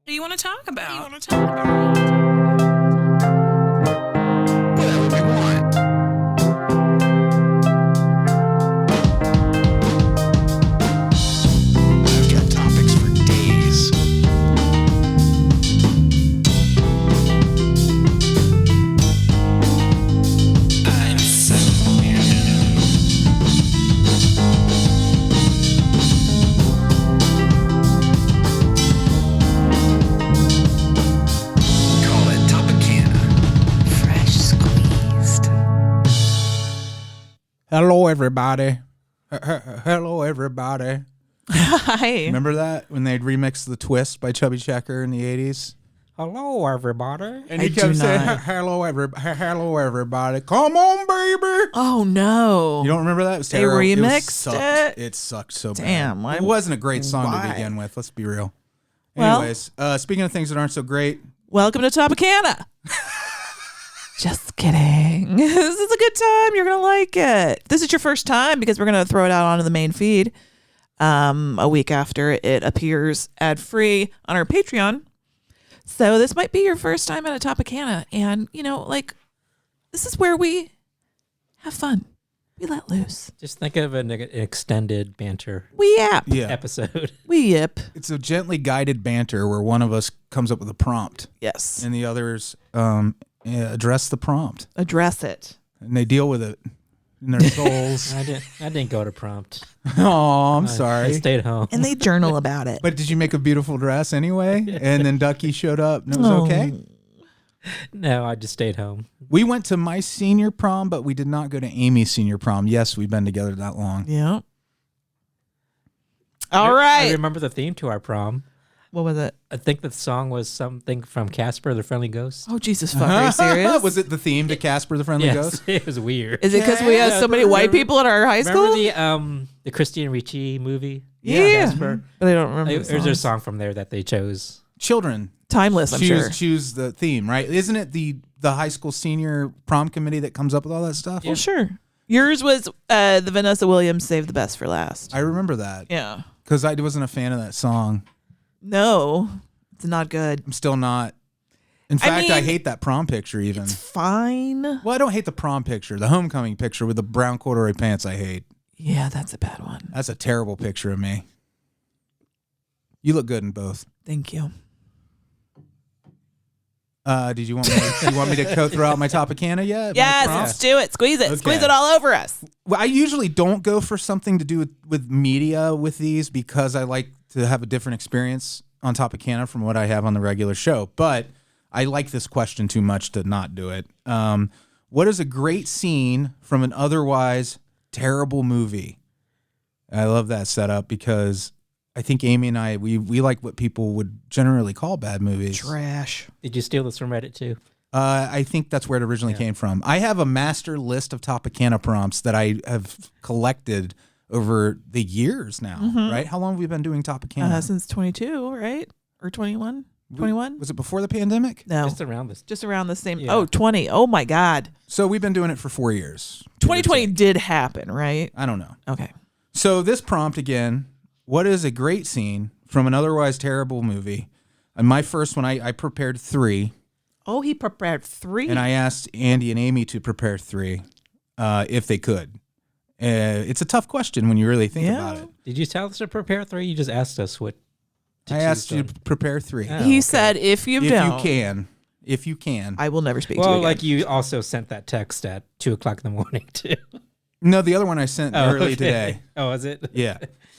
do you want to talk about? Whatever we want. I've got topics for days. I'm so Call it Topicana. Fresh squeezed. Hello, everybody. Hello, everybody. Hi. Remember that when they'd remix the Twist by Chubby Checker in the 80s? Hello, everybody. And he I kept do saying, not. hello, everybody. Come on, baby. Oh no. You don't remember that? It was They terrible. remixed it? It sucked so bad. Damn, It wasn't a great song why? to begin with. Let's be real. Well- Anyways, speaking of things that aren't so great, Welcome to Topicana. Just kidding. This is a good time. You're gonna like it. This is your first time because we're gonna throw it out onto the main feed a week after it appears ad free on our Patreon. So this might be your first time at a Topicana, and this is where we have fun. We let loose. Just think of an extended banter We yap. yeah, episode. We yip. it's a gently guided banter where one of us comes up with a prompt Yes. and the others address the prompt. Address it. And they deal with it in their souls. I didn't go to prompt. Oh, I'm I sorry. stayed home. And they journal about it. But did you make a beautiful dress anyway? And then Ducky showed up and it was okay? No, I just stayed home. We went to my senior prom, but we did not go to Amy's senior prom. Yes, we've been together that long. Yeah. All I right. remember the theme to our prom. What was it? I think the song was something from Casper the Friendly Ghost. Oh, Jesus fuck. Are you serious? Was it the theme to Casper the Friendly Yes, Ghost? it was weird. Is it because we have so many white people in our high school? Remember the Christine Ricci movie? Yeah. Casper. But I don't remember. There's a song from there that they chose. Children Timeless, I'm sure. choose the theme, right? Isn't it the high school senior prom committee that comes up with all that stuff? Well, sure. Yours was the Vanessa Williams Save the Best for Last. I remember that Yeah. because I wasn't a fan of that song. No, it's not good. I'm still not. In fact, I mean, hate that prom picture even. It's fine. Well, I don't hate the prom picture. The homecoming picture with the brown corduroy pants I hate. Yeah, that's a bad one. That's a terrible picture of me. You look good in both. Thank you. Did you want me to go throughout my Topicana yet? My Yes, prompt? let's do it. Squeeze it. Okay. Squeeze it all over us. Well, I usually don't go for something to do with media with these because I like to have a different experience on Topicana from what I have on the regular show. But I like this question too much to not do it. What is a great scene from an otherwise terrible movie? I love that setup because I think Amy and I, we like what people would generally call bad movies. Trash. Did you steal this from Reddit too? I think that's where it originally came from. I have a master list of Topicana prompts that I have collected over the years now, right? How long have we been doing Topicana? Since 22, right? Or 21? 21? Was it before the pandemic? No. Just around this. Just around the same. Yeah. Oh, 20. Oh, my God. So we've been doing it for 4 years. 2020 did happen, right? I don't know. Okay. So this prompt again, what is a great scene from an otherwise terrible movie? And my first one, I prepared 3. Oh, he prepared 3. And I asked Andy and Amy to prepare 3 if they could. It's a tough question when you really think about it. Did you tell us to prepare 3? You just asked us what. I asked you to prepare 3. Oh, he okay. said, if you If don't, you can. If you can. I will never speak to you Well, again. like you also sent that text at 2:00 in the morning too. No, the other one I sent early okay. today. Oh, is it? Yeah,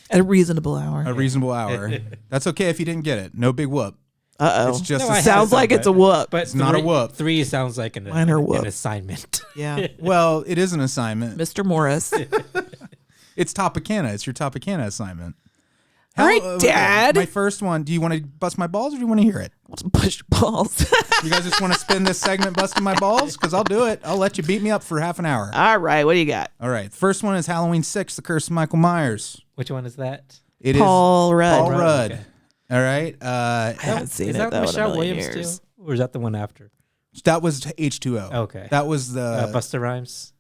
At a reasonable hour. a reasonable hour. That's okay if you didn't get it. No big whoop. Uh-oh. It's just No, I a have Sounds some, like it's but- a whoop. But It's not a whoop. 3 sounds like Minor whoop. an assignment. Yeah. well, it is an assignment. Mr. Morris. It's Topicana. It's your Topicana assignment. All right, Dad. My first one. Do you want to bust my balls or do you want to hear it? Let's push balls. You guys just want to spin this segment busting my balls? Because I'll do it. I'll let you beat me up for half an hour. All right. What do you got? All right. First one is Halloween 6, The Curse of Michael Myers. Which one is that? It is Paul Rudd. Paul Rudd. Okay. All right. I haven't seen Is it that though Michelle in a million Williams years. too, or is that the one after? That was H2O. Okay. That was the Busta Rhymes.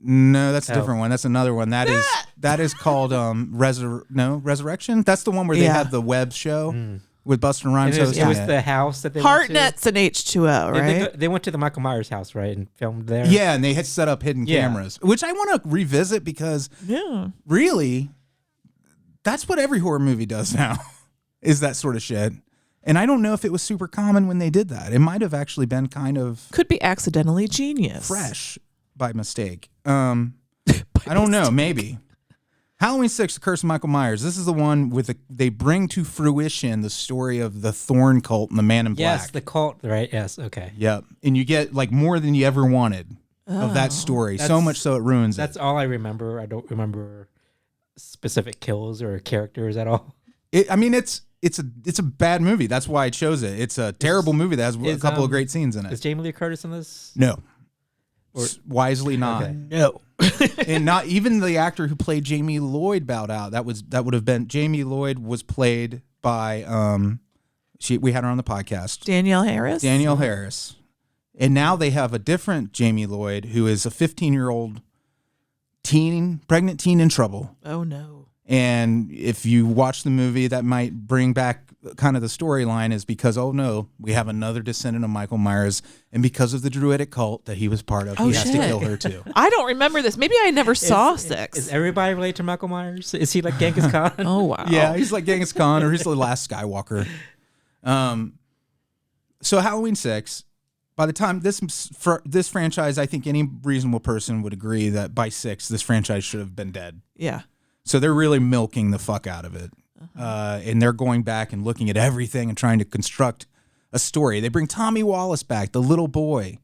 No, that's a Oh. different one. That's another one. That is called Resurrection. That's the one where they Yeah. had the web show with Busta Rhymes. And it was hosting the house that they went to. Heartnet's an H2O, right? They went to the Michael Myers house, right, and filmed there. Yeah, and they had set up hidden Yeah. cameras, which I want to revisit because Yeah. really, that's what every horror movie does now, is that sort of shit. And I don't know if it was super common when they did that. It might have actually been kind of Could be accidentally genius. fresh by mistake. I don't know, maybe. Halloween 6, The Curse of Michael Myers. This is the one with they bring to fruition the story of the Thorn cult and the Man in Black. Yes, the cult, right? Yes, okay. Yep. And you get like more than you ever wanted of that story. So much so it ruins That's it. all I remember. I don't remember specific kills or characters at all. I mean, it's a bad movie. That's why I chose it. It's a terrible movie that has a couple of great scenes in Is it. Jamie Lee Curtis in this? No. Wisely not. Okay. No. And not even the actor who played Jamie Lloyd bowed out. That would have been Jamie Lloyd was played by we had her on the podcast. Danielle Harris? Danielle Harris. And now they have a different Jamie Lloyd who is a 15-year-old pregnant teen in trouble. Oh, no. And if you watch the movie, that might bring back kind of the storyline is because, oh no, we have another descendant of Michael Myers. And because of the druidic cult that he was part of, Oh, he has to shit. kill her too. I don't remember this. Maybe I never saw 6. Is everybody related to Michael Myers? Is he like Genghis Khan? Oh, wow. Yeah, he's like Genghis Khan or he's the last Skywalker. So Halloween 6, by the time this franchise, I think any reasonable person would agree that by 6, this franchise should have been dead. Yeah. So they're really milking the fuck out of it. And they're going back and looking at everything and trying to construct a story. They bring Tommy Wallace back, the little boy,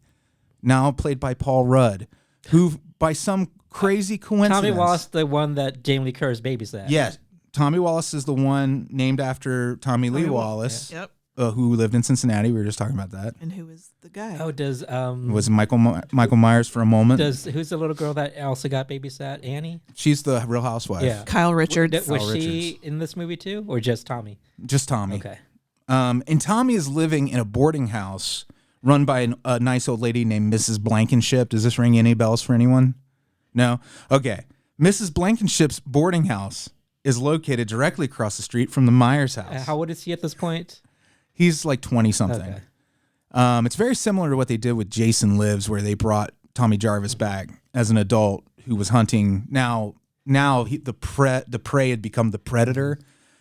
now played by Paul Rudd, who by some crazy coincidence... Tommy Wallace, the one that Jamie Lee Curtis babysat. Yes. Tommy Wallace is the one named after Tommy Lee Wallace, Yep. who lived in Cincinnati. We were just talking about that. And who is the guy? Oh, Was Michael Myers for a moment. who's the little girl that also got babysat? Annie? She's the Real Housewife. Yeah. Kyle Richards. Was Kyle she Richards. in this movie too, or just Tommy? Just Tommy. Okay. And Tommy is living in a boarding house run by a nice old lady named Mrs. Blankenship. Does this ring any bells for anyone? No? Okay. Mrs. Blankenship's boarding house is located directly across the street from the Myers house. How old is he at this point? He's like 20-something. Okay. It's very similar to what they did with Jason Lives, where they brought Tommy Jarvis back as an adult who was hunting. Now the prey had become the predator,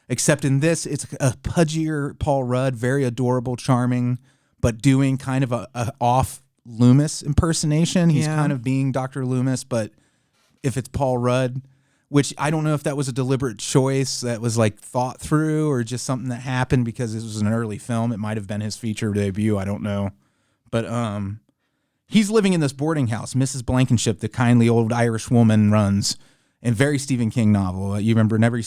except in this, it's a pudgier Paul Rudd, very adorable, charming, but doing kind of a off Loomis impersonation. He's Yeah. kind of being Dr. Loomis, but if it's Paul Rudd, which I don't know if that was a deliberate choice that was like thought through or just something that happened because it was an early film. It might have been his feature debut. I don't know. But he's living in this boarding house. Mrs. Blankenship, the kindly old Irish woman, runs a very Stephen King novel. You remember in every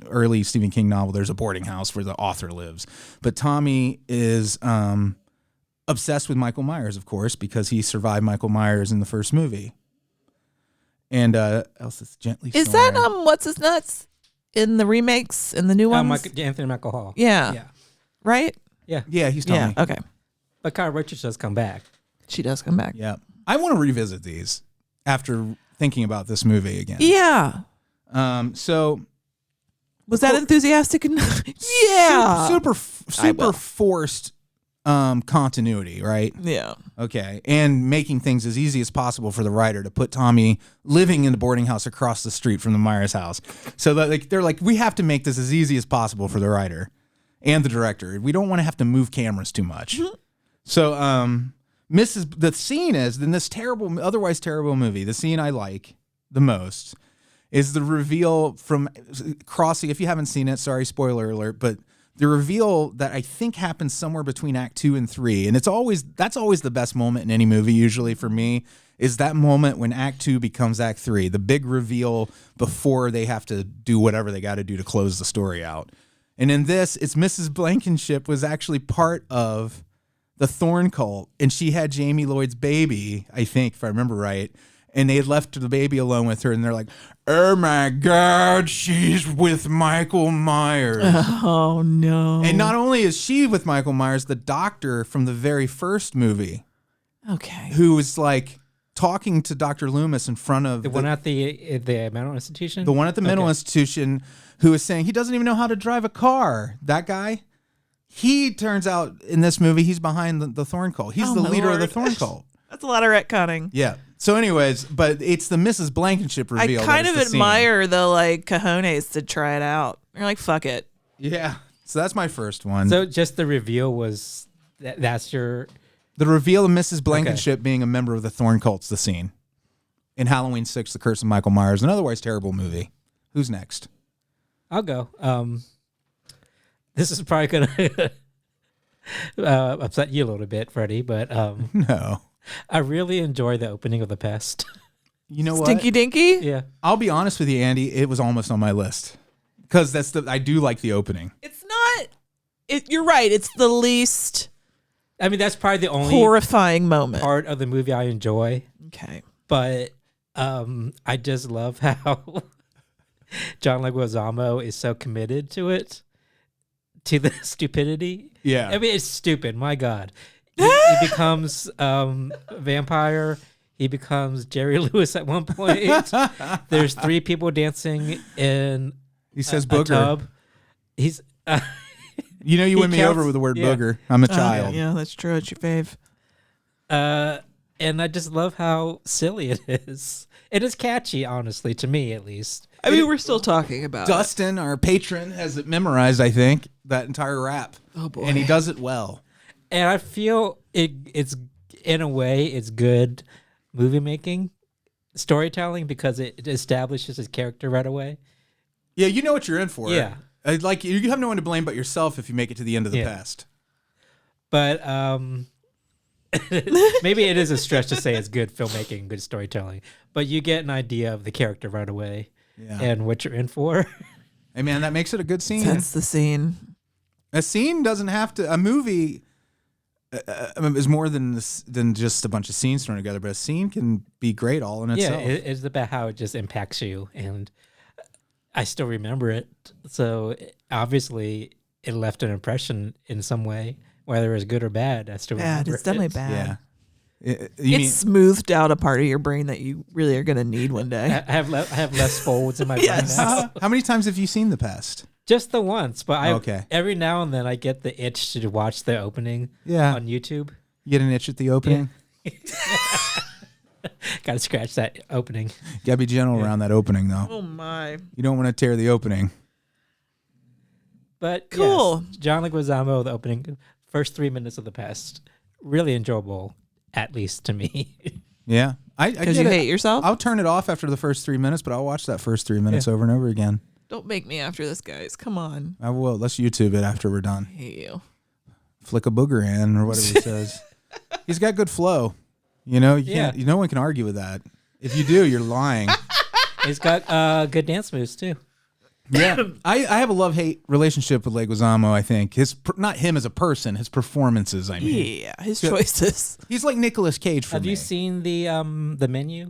early Stephen King novel, there's a boarding house where the author lives. But Tommy is obsessed with Michael Myers, of course, because he survived Michael Myers in the first movie. And Elsa's gently Is snoring. that what's his nuts in the remakes in the new ones? Anthony Michael Hall. Yeah. Yeah. Right? Yeah. Yeah, he's Tommy. Yeah. Okay. But Kyle Richards does come back. She does come back. Yeah. I want to revisit these after thinking about this movie again. Yeah. So Was that enthusiastic enough? Yeah. super I will. forced continuity, right? Yeah. Okay. And making things as easy as possible for the writer to put Tommy living in the boarding house across the street from the Myers house. So that they're like, we have to make this as easy as possible for the writer and the director. We don't want to have to move cameras too much. So the scene is in this otherwise terrible movie, the scene I like the most is the reveal from crossing. If you haven't seen it, sorry, spoiler alert, but the reveal that I think happens somewhere between Act 2 and 3, and that's always the best moment in any movie. Usually for me, is that moment when Act 2 becomes Act 3, the big reveal before they have to do whatever they got to do to close the story out. And in this, it's Mrs. Blankenship was actually part of the Thorn cult, and she had Jamie Lloyd's baby, I think, if I remember right. And they had left the baby alone with her, and they're like, oh my God, she's with Michael Myers. Oh, no. And not only is she with Michael Myers, the doctor from the very first movie, Okay. who was like talking to Dr. Loomis in front of The one at the mental institution? the one at the mental institution, who was saying he doesn't even know how to drive a car. That guy. He turns out in this movie, he's behind the Thorn Cult. He's Oh, the my leader of the Lord. Thorn Cult. That's a lot of retconning. Yeah. So anyways, but it's the Mrs. Blankenship I reveal. kind that of is the scene. admire the like cojones to try it out. You're like, fuck it. Yeah. So that's my first one. So just the reveal was that's your. The reveal of Mrs. Blankenship being a member of the Thorn Cult's the scene. In Halloween 6, The Curse of Michael Myers, an otherwise terrible movie. Who's next? I'll go. This is probably gonna upset you a little bit, Freddie, but No. I really enjoy the opening of The Pest. You know what? Stinky Dinky? Yeah. I'll be honest with you, Andy. It was almost on my list. Because I do like the opening. It's not. You're right. It's the least I mean, that's probably the only horrifying moment. part of the movie I enjoy. Okay. But I just love how John Leguizamo is so committed to it, to the stupidity. Yeah. I mean, it's stupid. My God. He becomes a vampire. He becomes Jerry Lewis at one point. There's 3 people dancing in He says a booger. tub. He's You know you He win me counts- over with the word yeah. booger. I'm a child. Yeah, that's true. It's your fave. and I just love how silly it is. It is catchy, honestly, to me at least. I mean, we're still talking about it. Dustin, our patron, has it memorized, I think, that entire rap. Oh, boy. And he does it well. And I feel it's in a way it's good movie making, storytelling, because it establishes his character right away. Yeah, you know what you're in for. Yeah. Like, you have no one to blame but yourself if you make it to the end of the Yeah. past. But maybe it is a stretch to say it's good filmmaking, good storytelling. But you get an idea of the character right away Yeah. and what you're in for. Hey, man, that makes it a good scene. That's the scene. A scene doesn't have to. A movie is more than just a bunch of scenes thrown together, but a scene can be great all in Yeah, itself. it's about how it just impacts you, and I still remember it. So obviously, it left an impression in some way, whether it was good or bad. I still Bad. remember It's definitely it. bad. Yeah. It's smoothed out a part of your brain that you really are going to need one day. I have less folds in my Yes. brain now. How many times have you seen The Past? Just the once, but Okay. every now and then I get the itch to watch the opening Yeah. on YouTube. You get an itch at the opening? Got to scratch that opening. Gotta be gentle around that opening, though. Oh, my. You don't want to tear the opening. Cool. But cool. Yes, John Leguizamo, the opening, first 3 minutes of The Past, really enjoyable, at least to me. Yeah. I Because get you it. hate yourself? I'll turn it off after the first 3 minutes, but I'll watch that first 3 minutes over and over again. Don't make me after this, guys. Come on. I will. Let's YouTube it after we're done. I hate you. Flick a booger in, or whatever he says. He's got good flow. You know, you Yeah. can't. No one can argue with that. If you do, you're lying. He's got good dance moves, too. Yeah, I have a love-hate relationship with Leguizamo. I think not him as a person, his performances. I mean, Yeah, his choices. he's like Nicolas Cage for Have me. you seen the menu?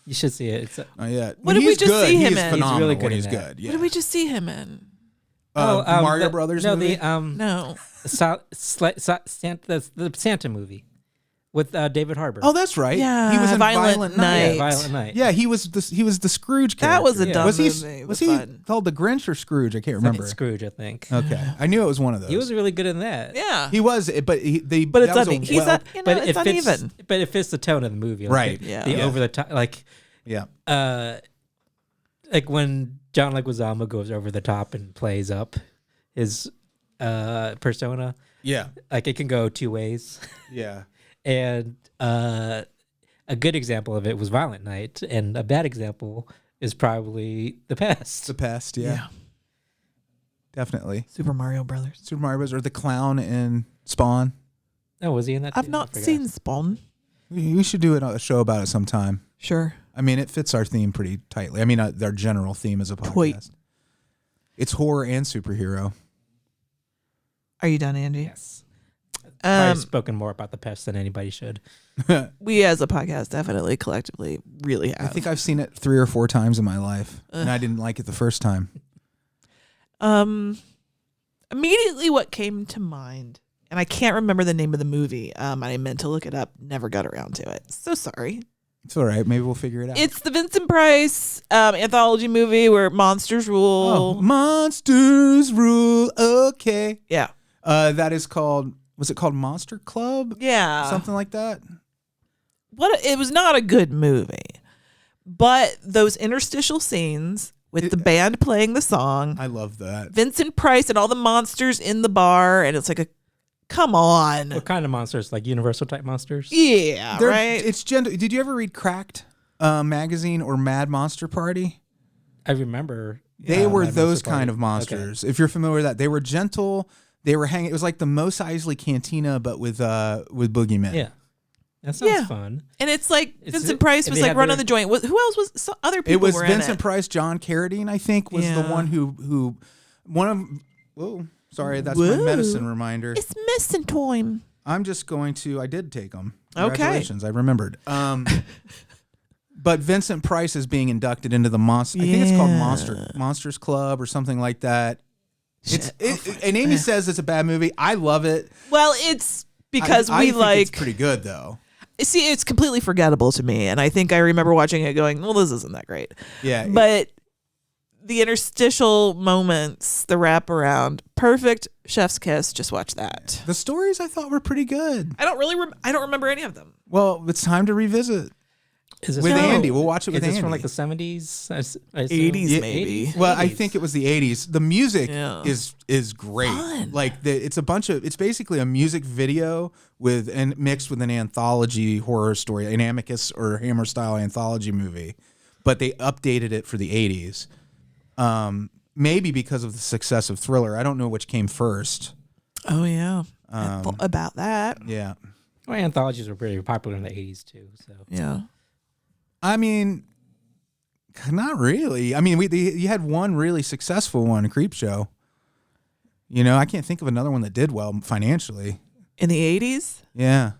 You should see it. It's Yeah. What When did we he's just good, see him he's in? He's phenomenal really when good in he's that. good. Yeah. What did we just see him in? Mario the- Brothers No, movie? No. the Santa movie with David Harbour. Oh, that's right. Yeah, he was in Violent Violent Night. Night. Violent Night. Yeah, he was the Scrooge character. That was a Yeah. dumb was he movie. It was he fun. called the Grinch or Scrooge? I can't It's remember. Scrooge, I think. Okay, I knew it was one of those. He was really good in that. Yeah. He was, but But it's that was a uneven. He's well- not, you know, But it's it fits. uneven. But it fits the tone of the movie. Like Right. The, Yeah. the Yeah. over the top, yeah. like when John Leguizamo goes over the top and plays up his persona. Yeah. Like it can go 2 ways. Yeah. And a good example of it was Violent Night, and a bad example is probably The Pest. The Pest, yeah. Definitely. Super Mario Brothers. Super Mario Bros. Or the clown in Spawn. Oh, was he in that? I've too? I not forgot. seen Spawn. We should do a show about it sometime. Sure. I mean, it fits our theme pretty tightly. I mean, our general theme as a podcast. Wait. It's horror and superhero. Are you done, Andy? Yes. I've Um, spoken more about The Pest than anybody should. we as a podcast definitely collectively really have. I think I've seen it 3 or 4 times in my life, and I didn't like it the first time. Immediately what came to mind, and I can't remember the name of the movie. I meant to look it up, never got around to it. So sorry. It's all right. Maybe we'll figure it out. It's the Vincent Price anthology movie where monsters rule. Monsters rule. Okay. K. Yeah. That is called. Was it called Monster Club? Yeah. Something like that. It was not a good movie, but those interstitial scenes with the band playing the song, I love that. Vincent Price and all the monsters in the bar, and it's like come on. What kind of monsters? Like Universal type monsters? Yeah, right. It's gender. Did you ever read Cracked magazine or Mad Monster Party? I remember. They were Mad those Monster kind Party. of monsters. If you're familiar with that, they were gentle. They were hanging. It was like the Mos Eisley Cantina, but with boogeymen. Yeah. That sounds Yeah. fun. And it's like It's- Vincent Price and was they like had running their- the joint. Who else was? Other people It was were Vincent in it. Price, John Carradine, I think, was the Yeah. one who one of. Whoa, sorry, that's my Whoa. medicine reminder. It's missing time. I'm just going to. I did take them. Okay. Congratulations, I remembered. But Vincent Price is being inducted into the monster. I think it's called Monsters Club or something like that. And Amy says it's a bad movie. I love it. Well, it's because I we think like. it's pretty good though. See, it's completely forgettable to me, and I think I remember watching it going, "Well, this isn't that great." Yeah, But the interstitial moments, the wraparound, perfect. Chef's kiss. Just watch that. the stories I thought were pretty good. I don't really. I don't remember any of them. Well, it's time to revisit Is this with No. Andy. We'll watch it Is with this Andy. from like the 70s? I assume? 80s, Yeah. maybe. Well, I 80s. think it was the 80s. The music Yeah. is great. Fun. Like it's basically a music video and mixed with an anthology horror story, an Amicus or Hammer style anthology movie, but they updated it for the 80s. Maybe because of the success of Thriller. I don't know which came first. Oh yeah. I thought about that. Yeah. Well, anthologies were pretty popular in the 80s too. So Yeah. I mean, not really. I mean, you had one really successful one, Creepshow. You know, I can't think of another one that did well financially. In the 80s? Yeah.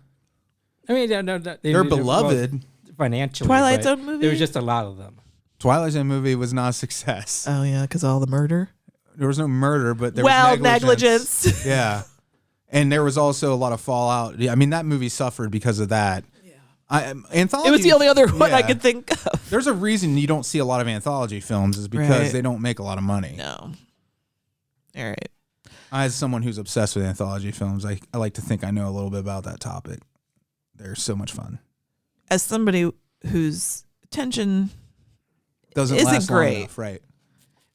I mean, They're beloved. financially. Twilight but Zone movie? There was just a lot of them. Twilight Zone movie was not a success. Oh yeah, because all the murder. There was no murder, but there was negligence. Yeah. And there was also a lot of fallout. I mean, that movie suffered because of that. Anthology. It was the only other one I yeah. could think of. There's a reason you don't see a lot of anthology films is because Right. they don't make a lot of money. No. All right. As someone who's obsessed with anthology films, I like to think I know a little bit about that topic. They're so much fun. As somebody whose attention Doesn't Isn't last long great. enough, right?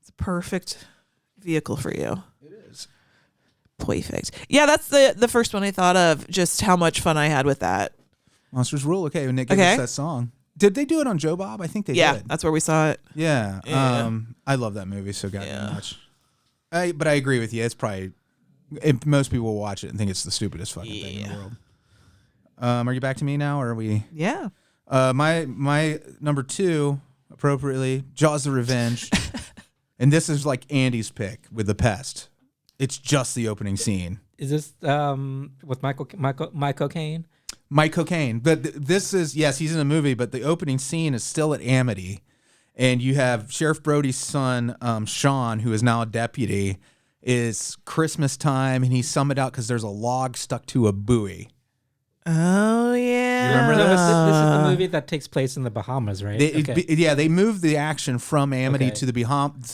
is a perfect vehicle for you. It is. Perfect. Yeah, that's the first one I thought of. Just how much fun I had with that. Monsters Rule. Okay, Nick gave Okay. us that song. Did they do it on Joe Bob? I think they Yeah, did. that's where we saw it. Yeah. Yeah. I love that movie so goddamn Yeah. much. But I agree with you. It's probably most people will watch it and think it's the stupidest fucking thing in the Yeah. world. Are you back to me now, or are we? Yeah. My number 2, appropriately, Jaws: The Revenge, and this is like Andy's pick with The Pest. It's just the opening scene. Is this with Michael Caine? Mike Cocaine. But this is, yes, he's in the movie, but the opening scene is still at Amity. And you have Sheriff Brody's son, Sean, who is now a deputy. Is Christmas time, and he's summoned out because there's a log stuck to a buoy. Oh yeah. You remember This is the movie that takes place in the Bahamas, right? They moved the action from Amity Okay. to the Bahamas.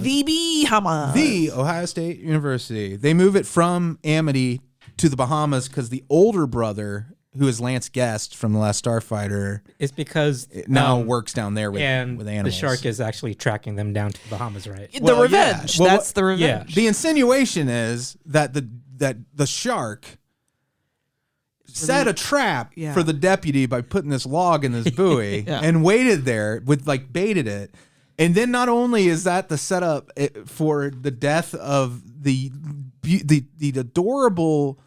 VB Hama. The Ohio State University. They move it from Amity to the Bahamas because the older brother, who is Lance Guest from The Last Starfighter, It's because now works down there with and animals. the shark is actually tracking them down to the Bahamas, right? The Well, yeah. revenge. Well, That's the revenge. The insinuation is that the shark set a trap Yeah. for the deputy by putting this log in this buoy Yeah. and waited there with baited it. And then not only is that the setup for the death of the adorable,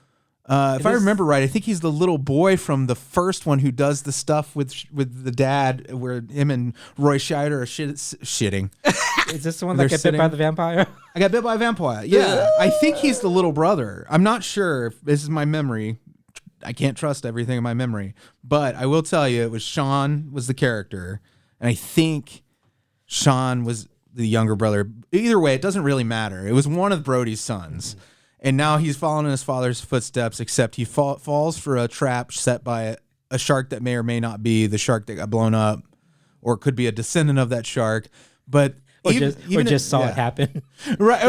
if I remember right, I think he's the little boy from the first one who does the stuff with the dad, where him and Roy Scheider are shitting. Is this the one They're that gets bit by sitting- the vampire? I got bit by a vampire. Yeah, I think he's the little brother. I'm not sure if this is my memory. I can't trust everything in my memory, but I will tell you, it was Sean was the character, and I think Sean was the younger brother. Either way, it doesn't really matter. It was one of Brody's sons, and now he's following in his father's footsteps. Except he falls for a trap set by a shark that may or may not be the shark that got blown up, or it could be a descendant of that shark. But just saw it happen. Right,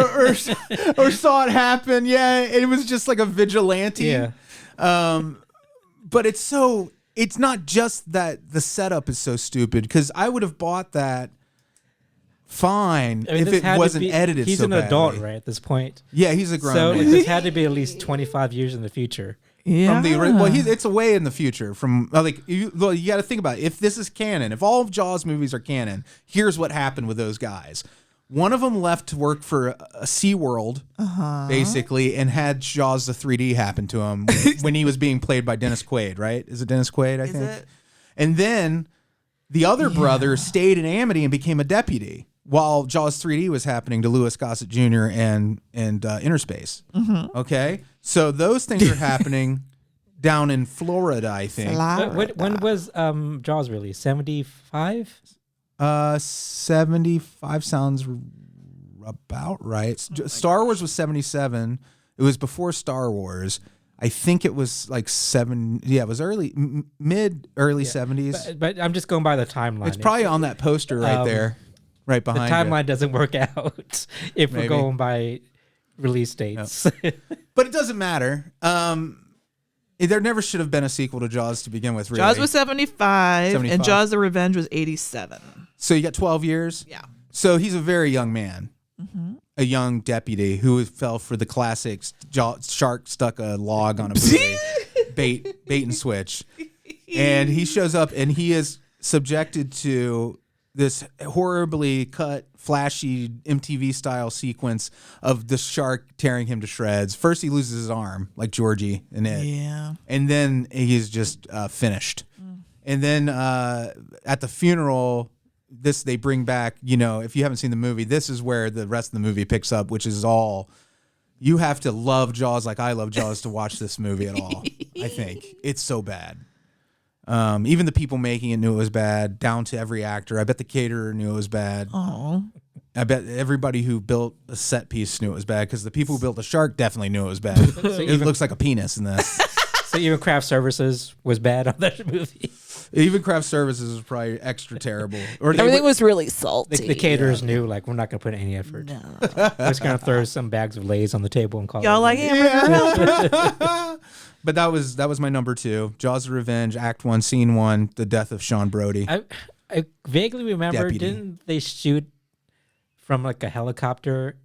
or saw it happen. Yeah, it was just like a vigilante. Yeah. But it's not just that the setup is so stupid, because I would have bought that fine if it wasn't edited. He's so an badly. adult, right, at this point. Yeah, he's a grown So man. this had to be at least 25 years in the future. Yeah. It's a way in the future from you got to think about it. If this is canon, if all of Jaws movies are canon, here's what happened with those guys. One of them left to work for a SeaWorld, basically, and had Jaws the 3D happen to him when he was being played by Dennis Quaid, right? Is it Dennis Quaid, I think? It? And then the other brother stayed in Amity and became a deputy while Jaws 3D was happening to Louis Gossett Jr. and Interspace. Okay? So those things are happening down in Florida, I think. When was Jaws released? 75? 75 sounds about right. Star Wars was 77. It was before Star Wars. I think it was like it was early 70s. But I'm just going by the timeline. It's probably on that poster right there, right the behind timeline doesn't work out if we're going by release dates. But it doesn't matter. There never should have been a sequel to Jaws to begin with, really. Jaws was 75, 75. and Jaws the Revenge was 87. So you got 12 years? Yeah. So he's a very young man, a young deputy who fell for the classic shark stuck a log on a buoy, bait and switch. And he shows up and he is subjected to this horribly cut, flashy MTV style sequence of the shark tearing him to shreds. First he loses his arm, like Georgie in it. Yeah. And then he's just finished. And then at the funeral, they bring back, if you haven't seen the movie, this is where the rest of the movie picks up, which is all, you have to love Jaws like I love Jaws to watch this movie at all. I think it's so bad. Even the people making it knew it was bad, down to every actor. I bet the caterer knew it was bad. Oh. I bet everybody who built a set piece knew it was bad, because the people who built the shark definitely knew it was bad. It looks like a penis in this. So even craft services was bad on that movie. Even craft services was probably extra terrible. Or Everything was really salty. The caterers knew, like, we're not going to put any effort. No. We're just going to throw some bags of Lay's on the table and call Y'all it. like hamburger? But that was my number 2. Jaws of Revenge, Act 1, Scene 1, the death of Sean Brody. I vaguely remember, Deputy. didn't they shoot from like a helicopter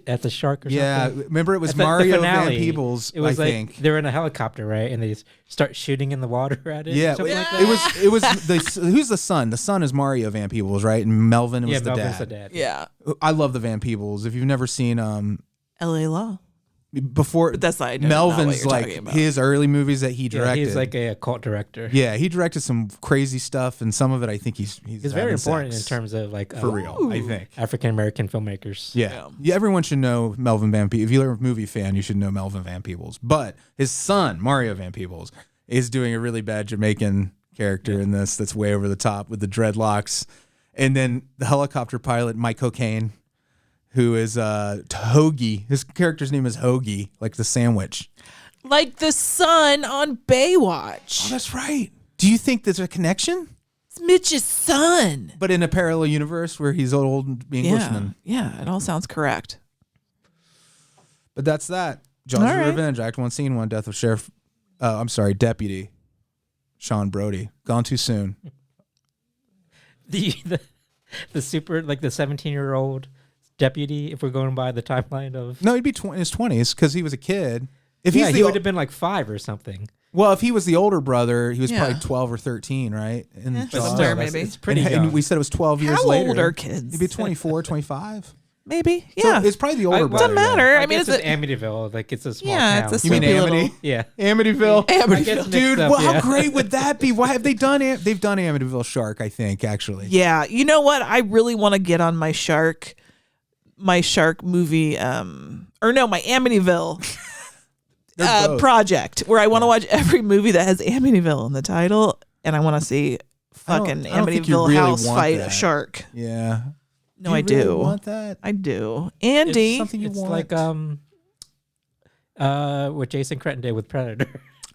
at the shark or Yeah, something? remember it was At the Mario Van finale, Peebles, It was I like think. they're in a helicopter, right? And they start shooting in the water at it. Yeah, or something like that? it was who's the son? The son is Mario Van Peebles, right? And Melvin was the Melvin's dad. the dad. Yeah. I love the Van Peebles. If you've never seen L.A. Law. before, But that's not Melvin's what you're like talking about. his early movies that he Yeah, directed. he's like a cult director. Yeah, he directed some crazy stuff, and some of it I think he's It's very having important sex. in terms of like for real. I think. African American filmmakers. Yeah. Everyone should know Melvin Van Peebles. If you're a movie fan, you should know Melvin Van Peebles. But his son, Mario Van Peebles, is doing a really bad Jamaican character in this that's way over the top with the dreadlocks. And then the helicopter pilot, Mike Cocaine, who is Hoagie. His character's name is Hoagie, like the sandwich. Like the son on Baywatch. Oh, that's right. Do you think there's a connection? It's Mitch's son. But in a parallel universe where he's an old Englishman. Yeah, it all sounds correct. But that's that. Jaws All of right. Revenge, Act 1, Scene 1, Death of Deputy Sean Brody. Gone too soon. The super, like the 17-year-old deputy, if we're going by the timeline of... No, he'd be in his 20s because he was a kid. If Yeah, he's he would have been like 5 or something. Well, if he was the older brother, he was Yeah. probably 12 or 13, right? And Yeah, Jaws. somewhere That's- maybe. It's pretty and, young. and we said it was 12 years How later. old are kids? He'd be 24, 25. Maybe. Yeah. So it's probably the older Well, brother. doesn't matter. I mean, guess it's it's a, Amityville. Like, it's a small yeah, town. it's a You mean sleepy Amity? little. Yeah. Amityville. I guess Dude, mixed up, well, yeah. how great would that be? Why have they done it? They've done Amityville Shark, I think, actually. Yeah. You know what? I really want to get on my shark movie, my Amityville They're both. project where I want to watch every movie that has Amityville in the title, and I want to see I don't- fucking I don't think you Amityville really house want fight that. a shark. Yeah. No, you I really do. want that? I do. Andy. something you It's want. like what Jason Cretton did with Predator.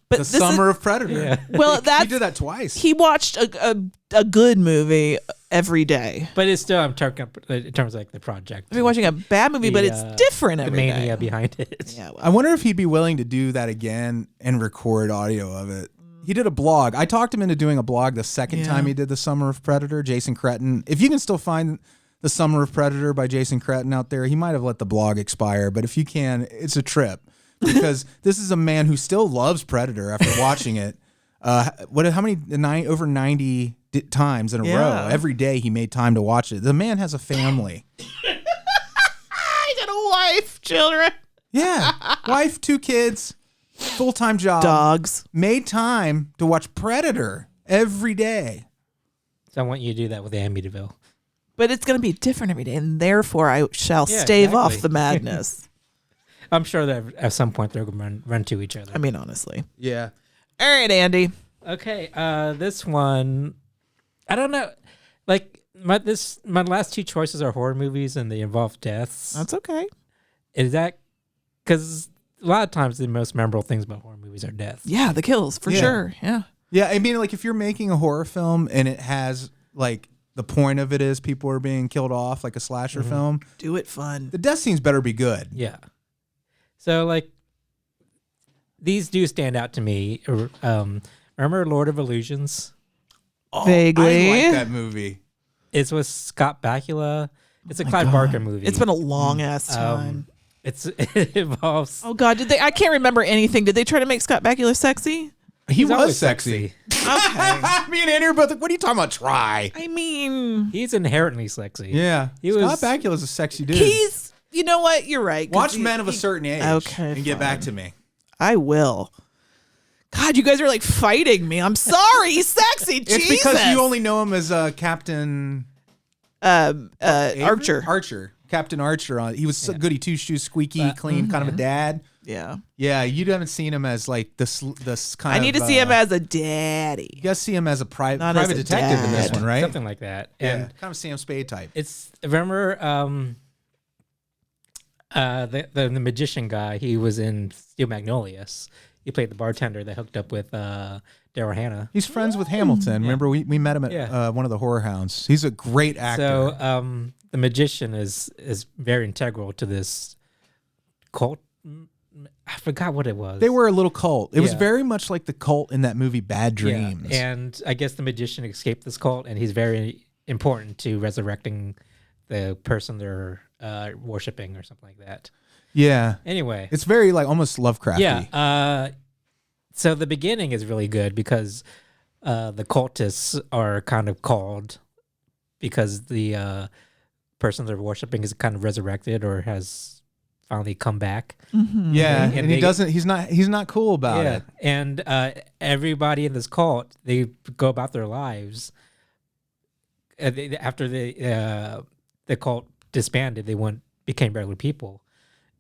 But The this is- Summer of Predator. Yeah. well, He that's did that twice. he watched a good movie every day. But it's still, I'm talking in terms of like the project. I've been watching a bad movie, but it's different The every day. mania behind it. Yeah, well, I wonder if he'd be willing to do that again and record audio of it. He did a blog. I talked him into doing a blog the second time he did The Summer of Predator. Jason Cretton. If you can still find The Summer of Predator by Jason Cretton out there, he might have let the blog expire, but if you can, it's a trip because this is a man who still loves Predator after watching it. How many? Over 90 times in a row. Every day he made time to watch it. The man has a family. He's got a wife, children, Yeah, wife, 2 kids, full-time job. dogs. Made time to watch Predator every day. So I want you to do that with Amityville. But it's going to be different every day, and therefore I shall Yeah, stave off exactly. the madness. I'm sure that at some point they're going to run to each other. I mean, honestly. Yeah. All right, Andy. Okay, this one, I don't know. Like my last 2 choices are horror movies and they involve deaths. That's okay. Is that because a lot of times the most memorable things about horror movies are deaths? Yeah, the kills for Yeah. sure. Yeah. Yeah, I mean, like if you're making a horror film and it has like the point of it is people are being killed off, like a slasher film, Do it fun. the death scenes better be good. Yeah. So like these do stand out to me. Remember Lord of Illusions? Vaguely. I like that movie. It's with Scott Bakula. It's a My Clive God. Barker movie. It's been a long ass time. It involves. Oh God, did they? I can't remember anything. Did they try to make Scott Bakula sexy? He He's was always sexy. Okay. Me and Andrew are both like, what are you talking about? Try. I mean, He's inherently sexy. Yeah. He Scott was- Bakula's a sexy dude. he's. You know what? You're right. 'cause Watch Men of a Certain Age Okay, and get back fine. to me. I will. God, you guys are like fighting me. I'm sorry. He's sexy. It's Jesus. because you only know him as Captain Avery? Archer. Archer. Captain Archer. He was so goody two shoes, squeaky, clean, kind of a dad. Yeah. Yeah, you haven't seen him as like this kind I of. need to see him as a daddy. You guys see him as a private Not as a detective in this dad. one, right? Something like that. Yeah, And kind of Sam Spade type. it's remember the magician guy. He was in Steel Magnolias. He played the bartender that hooked up with Daryl Hannah. He's friends with Hamilton. Remember, we met him at one of the Horror Hounds. He's a great actor. So the magician is very integral to this cult. I forgot what it was. they were a little cult. It was Yeah. very much like the cult in that movie Bad Dreams. Yeah. And I guess the magician escaped this cult, and he's very important to resurrecting the person they're worshiping or something like that. Yeah. Anyway, It's very like almost Lovecrafty. yeah. So the beginning is really good because the cultists are kind of called because the person they're worshiping is kind of resurrected or has finally come back. Yeah, And and he they- doesn't. He's not cool about it. And everybody in this cult, they go about their lives. After the cult disbanded, they became regular people,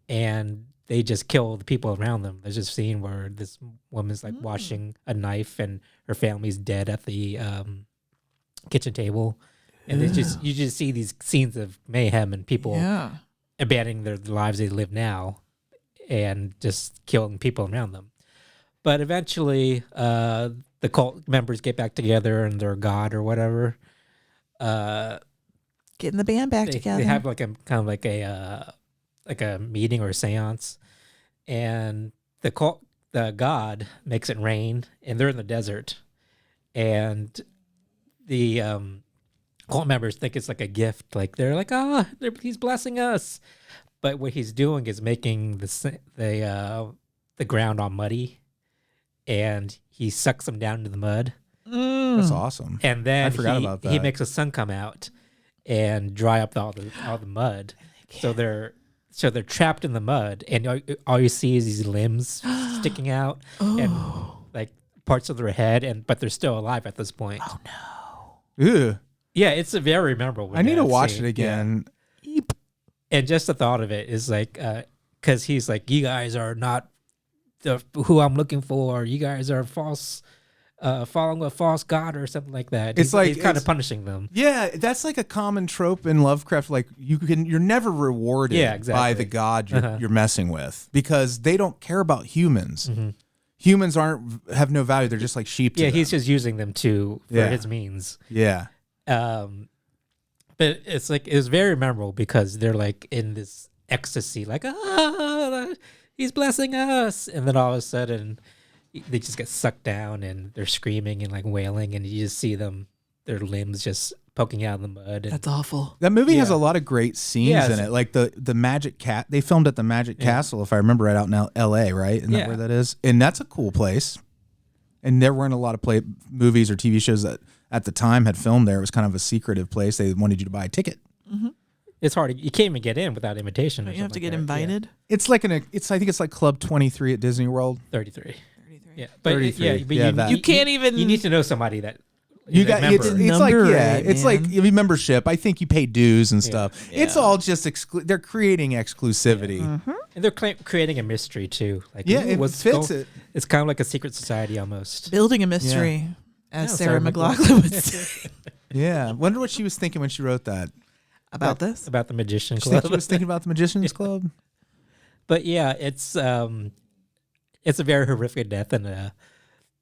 and they just kill the people around them. There's just a scene where this woman's like washing a knife, and her family's dead at the kitchen table, and you just see these scenes of mayhem and people Yeah. abandoning their lives they live now and just killing people around them. But eventually, the cult members get back together and their god or whatever. Getting the band back together. They have like a kind of like a meeting or a seance, and the god makes it rain, and they're in the desert, and the cult members think it's like a gift, like they're like, he's blessing us, but what he's doing is making the ground all muddy, and he sucks them down into the mud, That's awesome. and then I forgot about he that. makes the sun come out and dry up all the mud, so they're trapped in the mud, and all you see is these limbs sticking out and like parts of their head, but they're still alive at this point. Oh no. Ew. Yeah, it's a very memorable. I need to death watch scene. it again. Yeah. And just the thought of it is like, because he's like, you guys are not who I'm looking for. You guys are false, following a false god or something like that. It's like- he's kind of it's- punishing them. Yeah, that's like a common trope in Lovecraft. Like you're never rewarded Yeah, exactly. by the god Uh-huh. you're messing with because they don't care about humans. Mm-hmm. humans have no value. They're just like sheep. To Yeah, them. he's just using them for his means. Yeah. But it's like, it was very memorable because they're like in this ecstasy, like, he's blessing us. And then all of a sudden they just get sucked down and they're screaming and like wailing, and you just see their limbs just poking out of the mud. And, That's awful. That movie has a lot of great scenes in it. Like the Magic Cat, they filmed at the Magic Castle, if I remember right, out in LA, right? Isn't that where that is? And that's a cool place. And there weren't a lot of movies or TV shows that at the time had filmed there. It was kind of a secretive place. They wanted you to buy a ticket. Mm-hmm. It's hard. You can't even get in without invitation. Don't you have to get invited? Yeah. It's like I think it's like Club 23 at Disney World. 33. Yeah, but 33. But you can't even. You need to know somebody that. You got member. it's like Right, it's like membership. I think you pay dues and stuff. Yeah. It's all just they're creating exclusivity. Mm-hmm. And they're creating a mystery too. Like, It what's fits it. It's kind of like a secret society almost. Building a mystery, as No, Sarah Sarah McLachlan would say Yeah, wonder what she was thinking when she wrote that. about this. About the Magician You think Club. she was thinking about the Magician's Club? But yeah, it's a very horrific death, and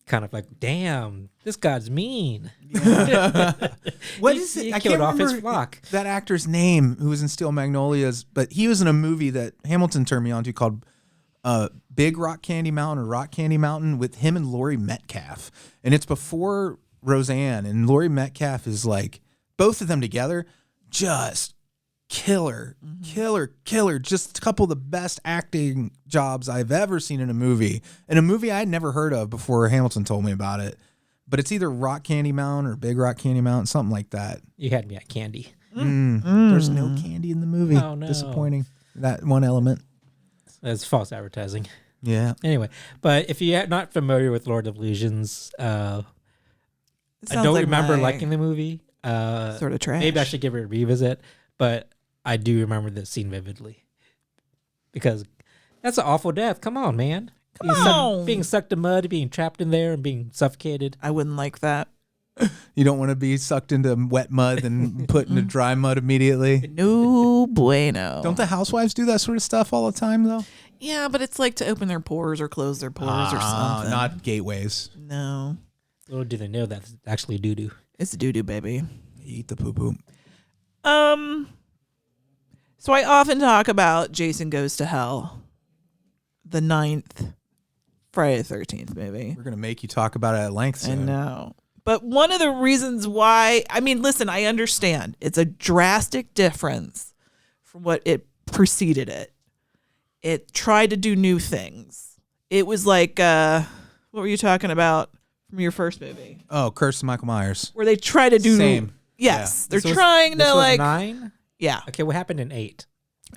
kind of like, damn, this guy's mean. What He- is it? he I killed can't off his remember flock. that actor's name who was in Steel Magnolias, but he was in a movie that Hamilton turned me on to called Big Rock Candy Mountain or Rock Candy Mountain with him and Laurie Metcalf. And it's before Roseanne, and Laurie Metcalf is like, both of them together, just killer. Just a couple of the best acting jobs I've ever seen in a movie. In a movie I'd never heard of before Hamilton told me about it. But it's either Rock Candy Mountain or Big Rock Candy Mountain, something like that. You had me at candy. There's no candy in the movie. Oh, no. Disappointing. That one element. That's false advertising. Yeah. Anyway, but if you're not familiar with Lord of Illusions, I Sounds don't like remember my liking the movie. sort of trash. Maybe I should give it a revisit, but I do remember the scene vividly because that's an awful death. Come on, man. Being sucked in mud, being trapped in there, and being suffocated. I wouldn't like that. You don't want to be sucked into wet mud and put into dry mud immediately. No bueno. Don't the housewives do that sort of stuff all the time, though? Yeah, but it's like to open their pores or close their pores or something. Not gateways. No. Little do they know that's actually doo doo. It's doo-doo, baby. Eat the poo-poo. So I often talk about Jason Goes to Hell, the 9th Friday the 13th movie. We're going to make you talk about it at length I soon. know. But one of the reasons why, I mean, listen, I understand. It's a drastic difference from what it preceded it. It tried to do new things. It was like, what were you talking about from your first movie? Oh, Curse of Michael Myers. Where they try to do... Same. Yes. They're This was- trying this to was like... 9? Yeah. Okay, what happened in 8?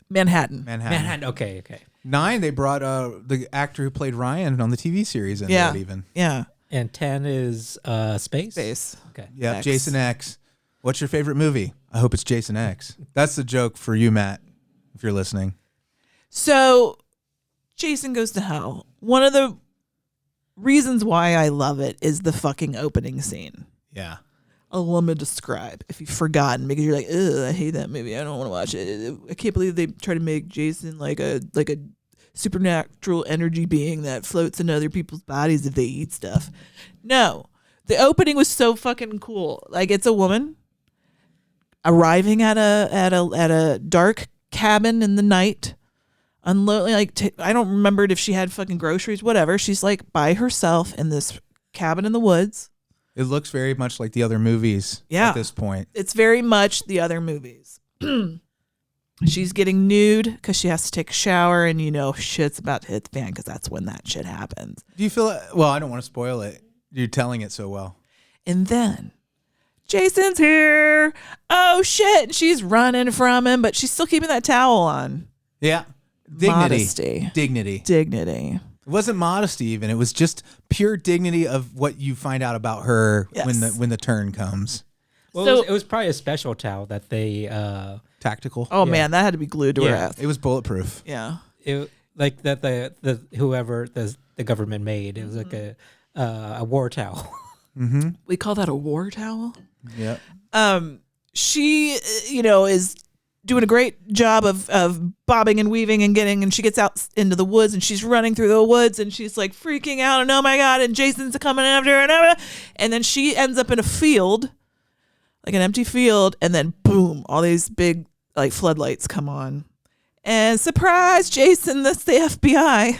Manhattan. Manhattan. Okay. 9, they brought the actor who played Ryan on the TV series in Yeah. that even. Yeah. And 10 is Space? Space. Okay. Yeah, X. Jason X. What's your favorite movie? I hope it's Jason X. That's the joke for you, Matt, if you're listening. So, Jason Goes to Hell. One of the reasons why I love it is the fucking opening scene. Yeah. Let me describe if you've forgotten because you're like, ugh, I hate that movie. I don't want to watch it. I can't believe they try to make Jason like a supernatural energy being that floats in other people's bodies if they eat stuff. No, the opening was so fucking cool. Like, it's a woman arriving at a dark cabin in the night, unloading. I don't remember if she had fucking groceries, whatever. She's like by herself in this cabin in the woods. It looks very much like the other movies Yeah. at this point. It's very much the other movies. She's getting nude because she has to take a shower, and shit's about to hit the fan because that's when that shit happens. Do you feel well, I don't want to spoil it. You're telling it so well. And then Jason's here. Oh shit! And she's running from him, but she's still keeping that towel on. Yeah. Dignity. Modesty. Dignity. Dignity. It wasn't modesty even. It was just pure dignity of what you find out about her Yes. when the turn comes. Well, So- it was probably a special towel that they Tactical. Oh Yeah. man, that had to be glued to her Yeah. ass. It was bulletproof. Yeah. like that the whoever the government made. It was like a war towel. Mm-hmm. We call that a war towel. Yeah. She, is doing a great job of bobbing and weaving and she gets out into the woods and she's running through the woods and she's like freaking out and oh my God, and Jason's coming after her and then she ends up in a field, like an empty field, and then boom, all these big like floodlights come on. And surprise, Jason, that's the FBI.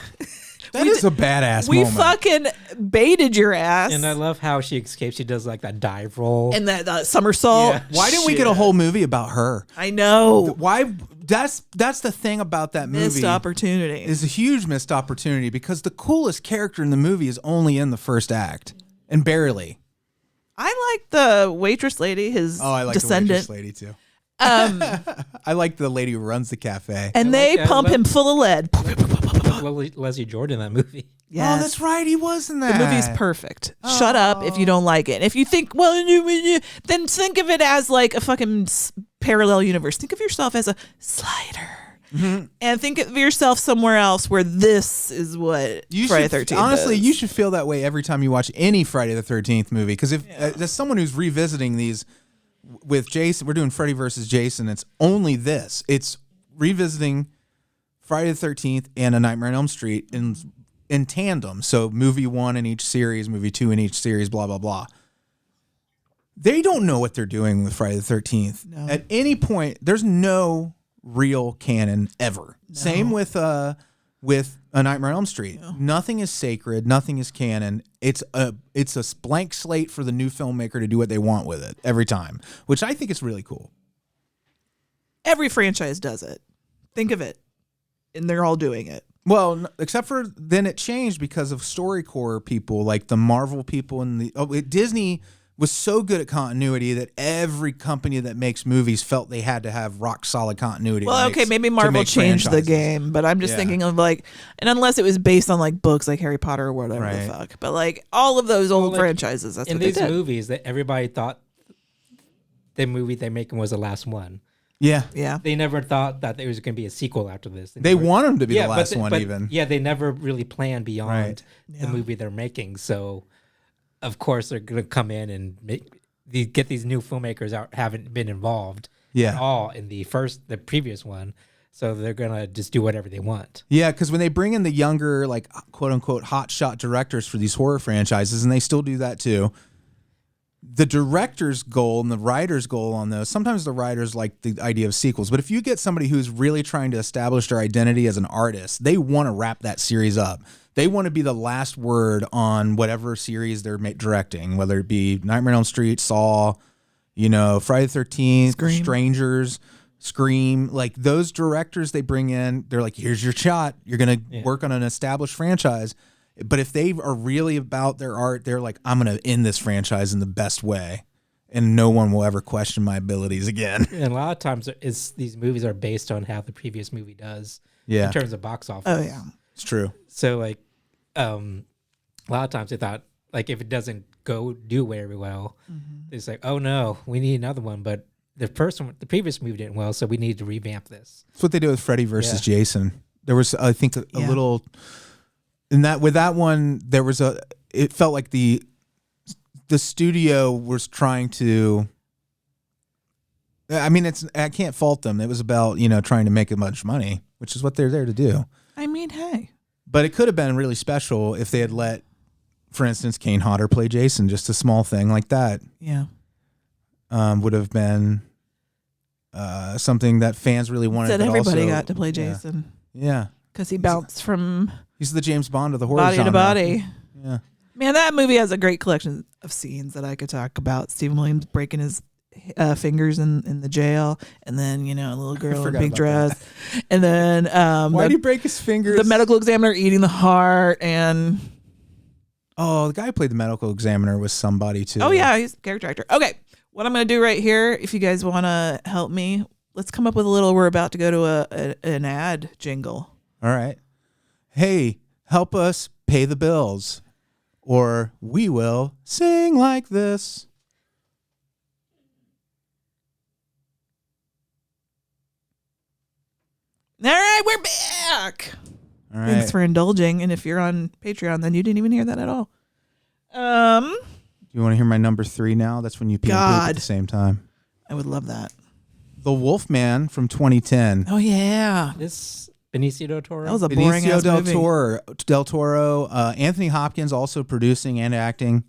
That is a badass We moment. fucking baited your ass. And I love how she escapes. She does like that dive roll. And that somersault. Yeah. Why didn't we get a whole movie about her? I know. Why? That's the thing about that movie. Missed opportunity. Is a huge missed opportunity because the coolest character in the movie is only in the first act and barely. I like the waitress lady, his Oh, I like descendant. the waitress lady too. Um, I like the lady who runs the cafe. and I they like- I pump love- him full of lead. Leslie Jordan in that movie. Yes. Oh, that's right. He was in The that. movie's perfect. Shut up if you don't like it. If you think, well, then think of it as like a fucking parallel universe. Think of yourself as a slider. Mm-hmm. And think of yourself somewhere else where this is what Friday the 13th honestly, is. you should feel that way every time you watch any Friday the 13th movie. Because if as someone who's revisiting these with Jason, we're doing Freddy versus Jason. It's only this. It's revisiting Friday the 13th and A Nightmare on Elm Street in tandem. So movie 1 in each series, movie 2 in each series, blah, blah, blah. They don't know what they're doing with Friday the 13th. No. At any point, there's no real canon ever. Same with A Nightmare on Elm Street. No. Nothing is sacred. Nothing is canon. It's a blank slate for the new filmmaker to do what they want with it every time, which I think is really cool. Every franchise does it. Think of it. And they're all doing it. Well, except for then it changed because of StoryCorps people, like the Marvel people and Disney was so good at continuity that every company that makes movies felt they had to have rock solid continuity. Well, okay, maybe Marvel changed the game, but I'm just thinking of like, and unless it was based on like books like Harry Potter or whatever Right. the fuck, but like all of those old like, franchises, that's in what they these did. movies that everybody thought the movie they're making was the last one. Yeah. Yeah. They never thought that there was going to be a sequel after this. They never, want them to be the but last they- one but, even. Yeah, they never really planned beyond Right. Yeah. the movie they're making. So, of course, they're going to come in and get these new filmmakers out haven't been involved Yeah. at all in the previous one. So they're going to just do whatever they want. Yeah, because when they bring in the younger, like, quote unquote, hotshot directors for these horror franchises, and they still do that too, the director's goal and the writer's goal on those, sometimes the writers like the idea of sequels, but if you get somebody who's really trying to establish their identity as an artist, they want to wrap that series up. They want to be the last word on whatever series they're directing, whether it be Nightmare on Elm Street, Saw, Friday the 13th, Scream. Strangers, Scream. Like those directors they bring in, they're like, here's your shot. You're going to work on an established franchise. But if they are really about their art, they're like, I'm going to end this franchise in the best way. And no one will ever question my abilities again. And a lot of times these movies are based on how the previous movie does Yeah, in terms of box office. Oh yeah. it's true. So like, a lot of times they thought like if it doesn't do very well, it's like, oh no, we need another one. But the previous movie didn't well, so we need to revamp this. That's what they do with Freddy versus Jason. There was, I think, a Yeah. little with that one. There was it felt like the studio was trying to. I mean, I can't fault them. It was about trying to make as much money, which is what they're there to do. I mean, hey. But it could have been really special if they had let, for instance, Kane Hodder play Jason. Just a small thing like that Yeah. would have been something that fans really wanted. Said but everybody also- got to play Jason Yeah, because he bounced from he's the James Bond of the horror body genre. to body. Yeah, Man, that movie has a great collection of scenes that I could talk about. Stephen Williams breaking his fingers in the jail, and then a little girl in a forgot big about dress, and then why did he break his fingers? the medical examiner eating the heart, and Oh, the guy who played the medical examiner was somebody too. oh yeah, he's a character actor. Okay, what I'm gonna do right here, if you guys want to help me, let's come up with a little. We're about to go to an ad jingle. All right. Hey, help us pay the bills, or we will sing like this. All right, we're back. All right. Thanks for indulging. And if you're on Patreon, then you didn't even hear that at all. Do you want to hear my number 3 now? That's when you pee and poop at God. the same time. I would love that. The Wolfman from 2010. Oh yeah, This Benicio del Toro. that was a boring Benicio ass movie. Del Toro, Anthony Hopkins also producing and acting.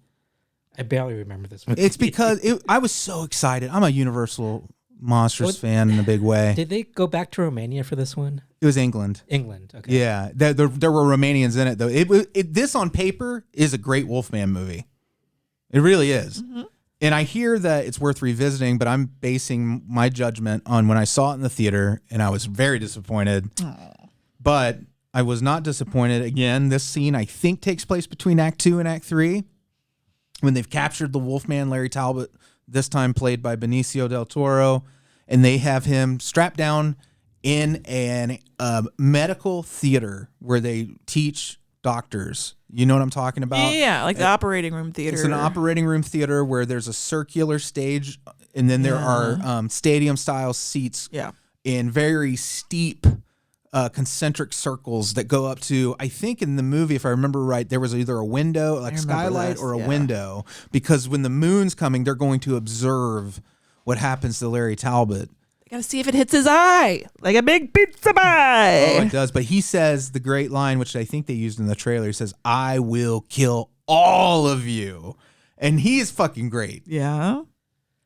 I barely remember this movie. It's because I was so excited. I'm a Universal Monsters fan in a big way. Did they go back to Romania for this one? It was England. England. Okay. Yeah, there were Romanians in it though. This on paper is a great Wolfman movie. It really is. Mm-hmm. And I hear that it's worth revisiting, but I'm basing my judgment on when I saw it in the theater, and I was very disappointed. Aw. But I was not disappointed. Again, this scene I think takes place between Act 2 and Act 3, when they've captured the Wolfman, Larry Talbot, this time played by Benicio del Toro, and they have him strapped down in a medical theater where they teach doctors. You know what I'm talking about? Yeah, like the operating room theater. It's an operating room theater where there's a circular stage, and then there are stadium-style seats Yeah. in very steep concentric circles that go up to, I think in the movie, if I remember right, there was either a window, like I a remember skylight, this, or a yeah. window, because when the moon's coming, they're going to observe what happens to Larry Talbot. Gotta see if it hits his eye like a big pizza Oh, pie. it does. But he says the great line, which I think they used in the trailer. He says, "I will kill all of you," and he is fucking great. Yeah,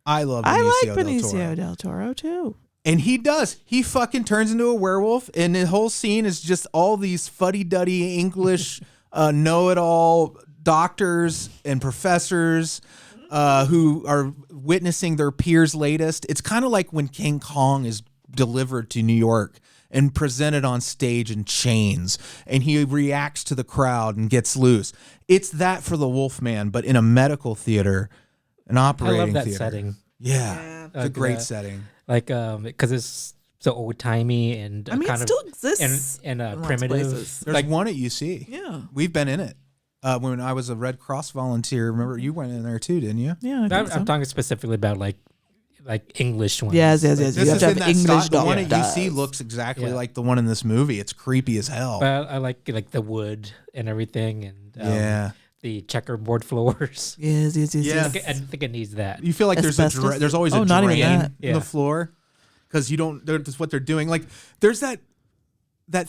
I love. I like Del Benicio Toro. del Toro too. And he does. He fucking turns into a werewolf, and the whole scene is just all these fuddy-duddy English know-it-all doctors and professors who are witnessing their peers' latest. It's kind of like when King Kong is delivered to New York and presented on stage in chains, and he reacts to the crowd and gets loose. It's that for the Wolfman, but in a medical theater, an I operating love that theater. setting. Yeah, it's a Like great that. setting. Like, because it's so old timey and I mean, kind it of still exists and in lots of primitive. places. There's Like, one at UC. Yeah, We've been in it. When I was a Red Cross volunteer, remember you went in there too, didn't you? yeah. I I'm, think so. I'm talking specifically about like English ones. Yes, yes, Like, yes. This You have is to in have that English style. The one at doctors. UC looks exactly Yeah. like the one in this movie. It's creepy as hell. But I like the wood and everything, and Yeah. the checkerboard floors. Yes, yes, yes. Yeah. yes. I think it needs that. You feel like Asbestos? there's always Oh, a not even drain that. in Yeah. the floor because you don't. That's what they're doing. Like there's that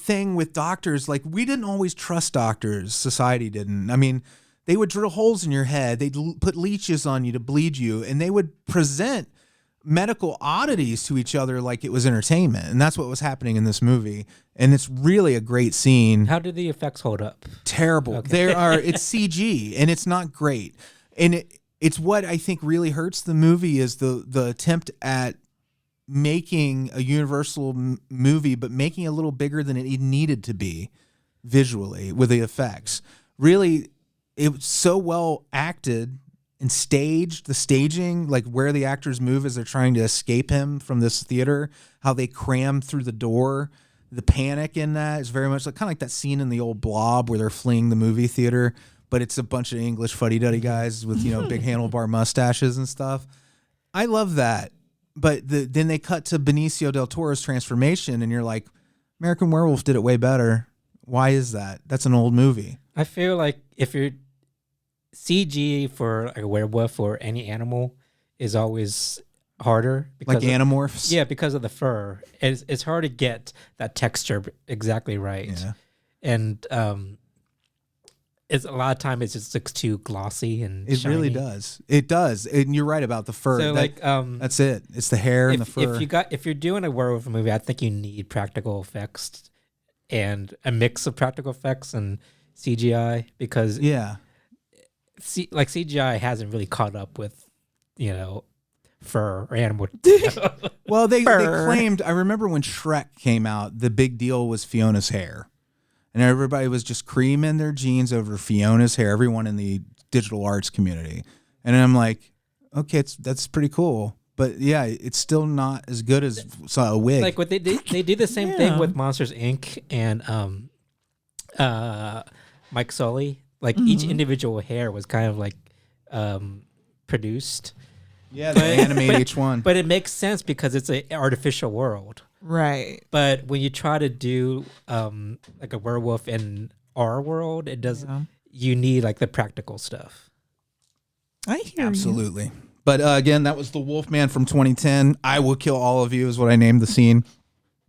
thing with doctors. Like we didn't always trust doctors. Society didn't. I mean, they would drill holes in your head. They'd put leeches on you to bleed you, and they would present medical oddities to each other like it was entertainment. And that's what was happening in this movie. And it's really a great scene. How do the effects hold up? Terrible. It's CG and it's not great. And it's what I think really hurts the movie is the attempt at making a Universal movie, but making it a little bigger than it needed to be visually with the effects. Really, it was so well acted and staged, the staging, like where the actors move as they're trying to escape him from this theater, how they cram through the door. The panic in that is very much like kind of like that scene in the old Blob where they're fleeing the movie theater, but it's a bunch of English fuddy-duddy guys with, big handlebar mustaches and stuff. I love that. But then they cut to Benicio del Toro's transformation, and you're like, American Werewolf did it way better. Why is that? That's an old movie. I feel like if you're CG for a werewolf or any animal is always harder Like of, Animorphs? yeah, because of the fur. It's hard to get that texture exactly right. Yeah. And it's a lot of time it just looks too glossy and It really shiny. does. It does. And you're right about the fur. So That's it. It's the hair and the fur. if you're doing a werewolf movie, I think you need practical effects and a mix of practical effects and CGI because yeah. CGI hasn't really caught up with fur or animal. Well, they Fur. claimed, I remember when Shrek came out, the big deal was Fiona's hair. And everybody was just creaming their jeans over Fiona's hair, everyone in the digital arts community. And I'm like, okay, that's pretty cool. But yeah, it's still not as good as a wig. Like what they do the same Yeah. thing with Monsters Inc. and Mike Sully. Like each individual hair was kind of like produced. yeah, they animate each one. But it makes sense because it's an artificial world. Right. But when you try to do like a werewolf in our world, it doesn't. Yeah. You need like the practical stuff. I hear you. Absolutely. But again, that was The Wolfman from 2010. I Will Kill All of You is what I named the scene.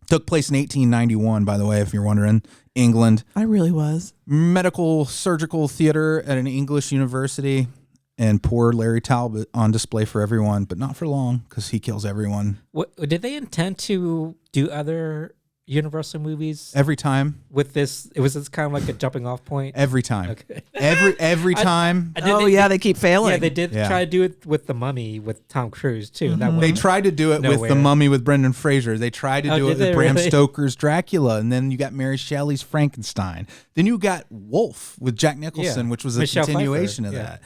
Took place in 1891, by the way, if you're wondering. England. I really was. Medical surgical theater at an English university. And poor Larry Talbot on display for everyone, but not for long because he kills everyone. What did they intend to do other Universal movies Every time. with this? It was this kind of like a jumping off point. Every time. Okay. Every time. They keep failing. Yeah, they did Yeah. try to do it with The Mummy with Tom Cruise too. That They one. tried to do it with Nowhere. The Mummy with Brendan Fraser. They tried to do it did with they Bram really? Stoker's Dracula. And then you got Mary Shelley's Frankenstein. Then you got Wolf with Jack Nicholson, Yeah. which was a Michelle continuation Pfeiffer, of yeah. that.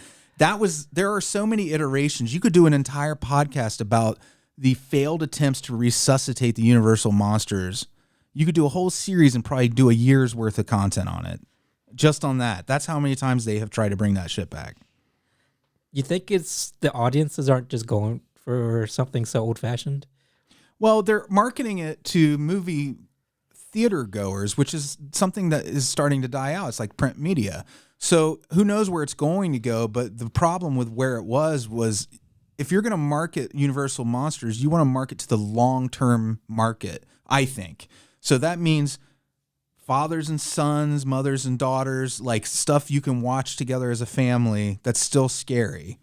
There are so many iterations. You could do an entire podcast about the failed attempts to resuscitate the Universal monsters. You could do a whole series and probably do a year's worth of content on it. Just on that. That's how many times they have tried to bring that shit back. You think it's the audiences aren't just going for something so old fashioned? Well, they're marketing it to movie theater goers, which is something that is starting to die out. It's like print media. So who knows where it's going to go? But the problem with where it was if you're going to market Universal Monsters, you want to market to the long-term market, I think. So that means fathers and sons, mothers and daughters, like stuff you can watch together as a family that's still scary.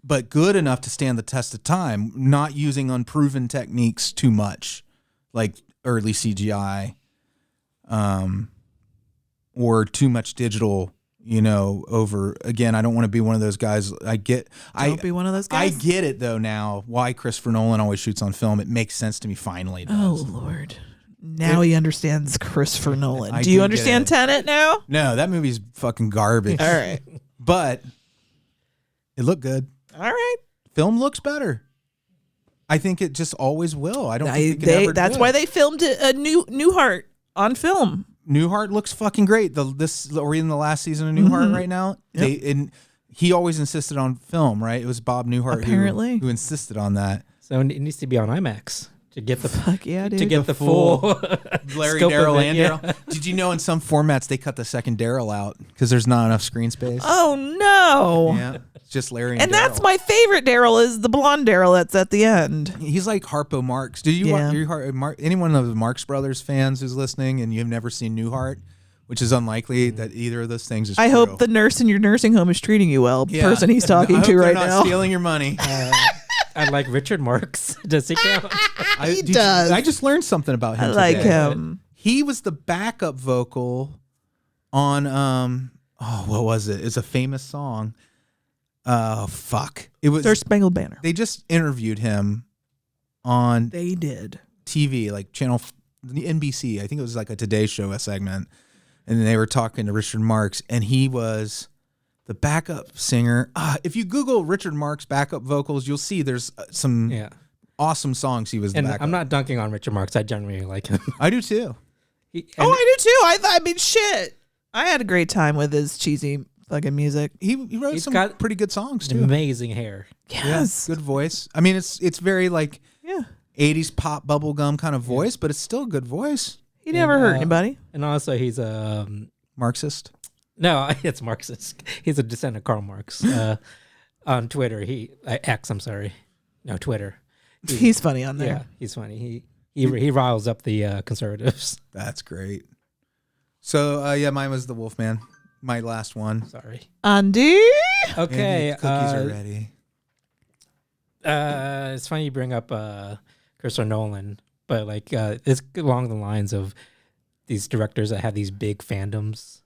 But good enough to stand the test of time, not using unproven techniques too much, like early CGI, or too much digital, over, again, I don't want to be one of those guys. Don't be one of those I guys. get it though now, why Christopher Nolan always shoots on film. It makes sense to me finally. It Oh does. Lord. Now he understands Christopher Nolan. I Do you do get understand it. Tenet now? No, that movie's fucking garbage. All right. But it looked good. All right. Film looks better. I think it just always will. I don't think it ever That's did. why they filmed a Newhart on film. Newhart looks fucking great. We're in the last season of Newhart right now. Yep. And he always insisted on film, right? It was Bob Newhart Apparently. who insisted on that. So it needs to be on IMAX to get the Fuck yeah, dude. to get the full Larry, scope of Daryl, it, and yeah. Daryl. Did you know in some formats they cut the second Daryl out because there's not enough screen space? Oh no. Yeah, it's just Larry And Daryl. that's my favorite Daryl is the blonde Daryl that's at the end. He's like Harpo Marx. Did you Yeah. anyone of the Marx Brothers fans who's listening and you've never seen Newhart, which is unlikely that either of those things is I true. hope the nurse in your nursing home is treating you well. Yeah. Person he's talking I hope to they're right not now. stealing your money. I like Richard Marx. Does he count? He does. I just learned something about him. I like today. him. He was the backup vocal on what was it? It's a famous song. Oh fuck! It was. Star Spangled Banner. They just interviewed him on They did. TV, like the NBC. I think it was like a Today Show segment, and they were talking to Richard Marx, and he was the backup singer. If you Google Richard Marx backup vocals, you'll see there's some Yeah. awesome songs he was the And backup. I'm not dunking on Richard Marx. I genuinely like him. I do too. Oh, I do too. I mean, shit. I had a great time with his cheesy fucking music. He wrote He's some got pretty good songs too. amazing hair. Yes. Good voice. I mean, it's very like Yeah. 80s pop bubblegum kind of voice, but it's still a good voice. He never hurt anybody. And also, he's Marxist. no, it's Marxist. He's a descendant of Karl Marx. On Twitter, X. I'm sorry, no Twitter. He's funny on Yeah, there. he's funny. He riles up the conservatives. That's great. So yeah, mine was the Wolfman. My last one. Sorry. Andy? Okay. Andy, cookies are ready. It's funny you bring up Christopher Nolan, but like it's along the lines of these directors that have these big fandoms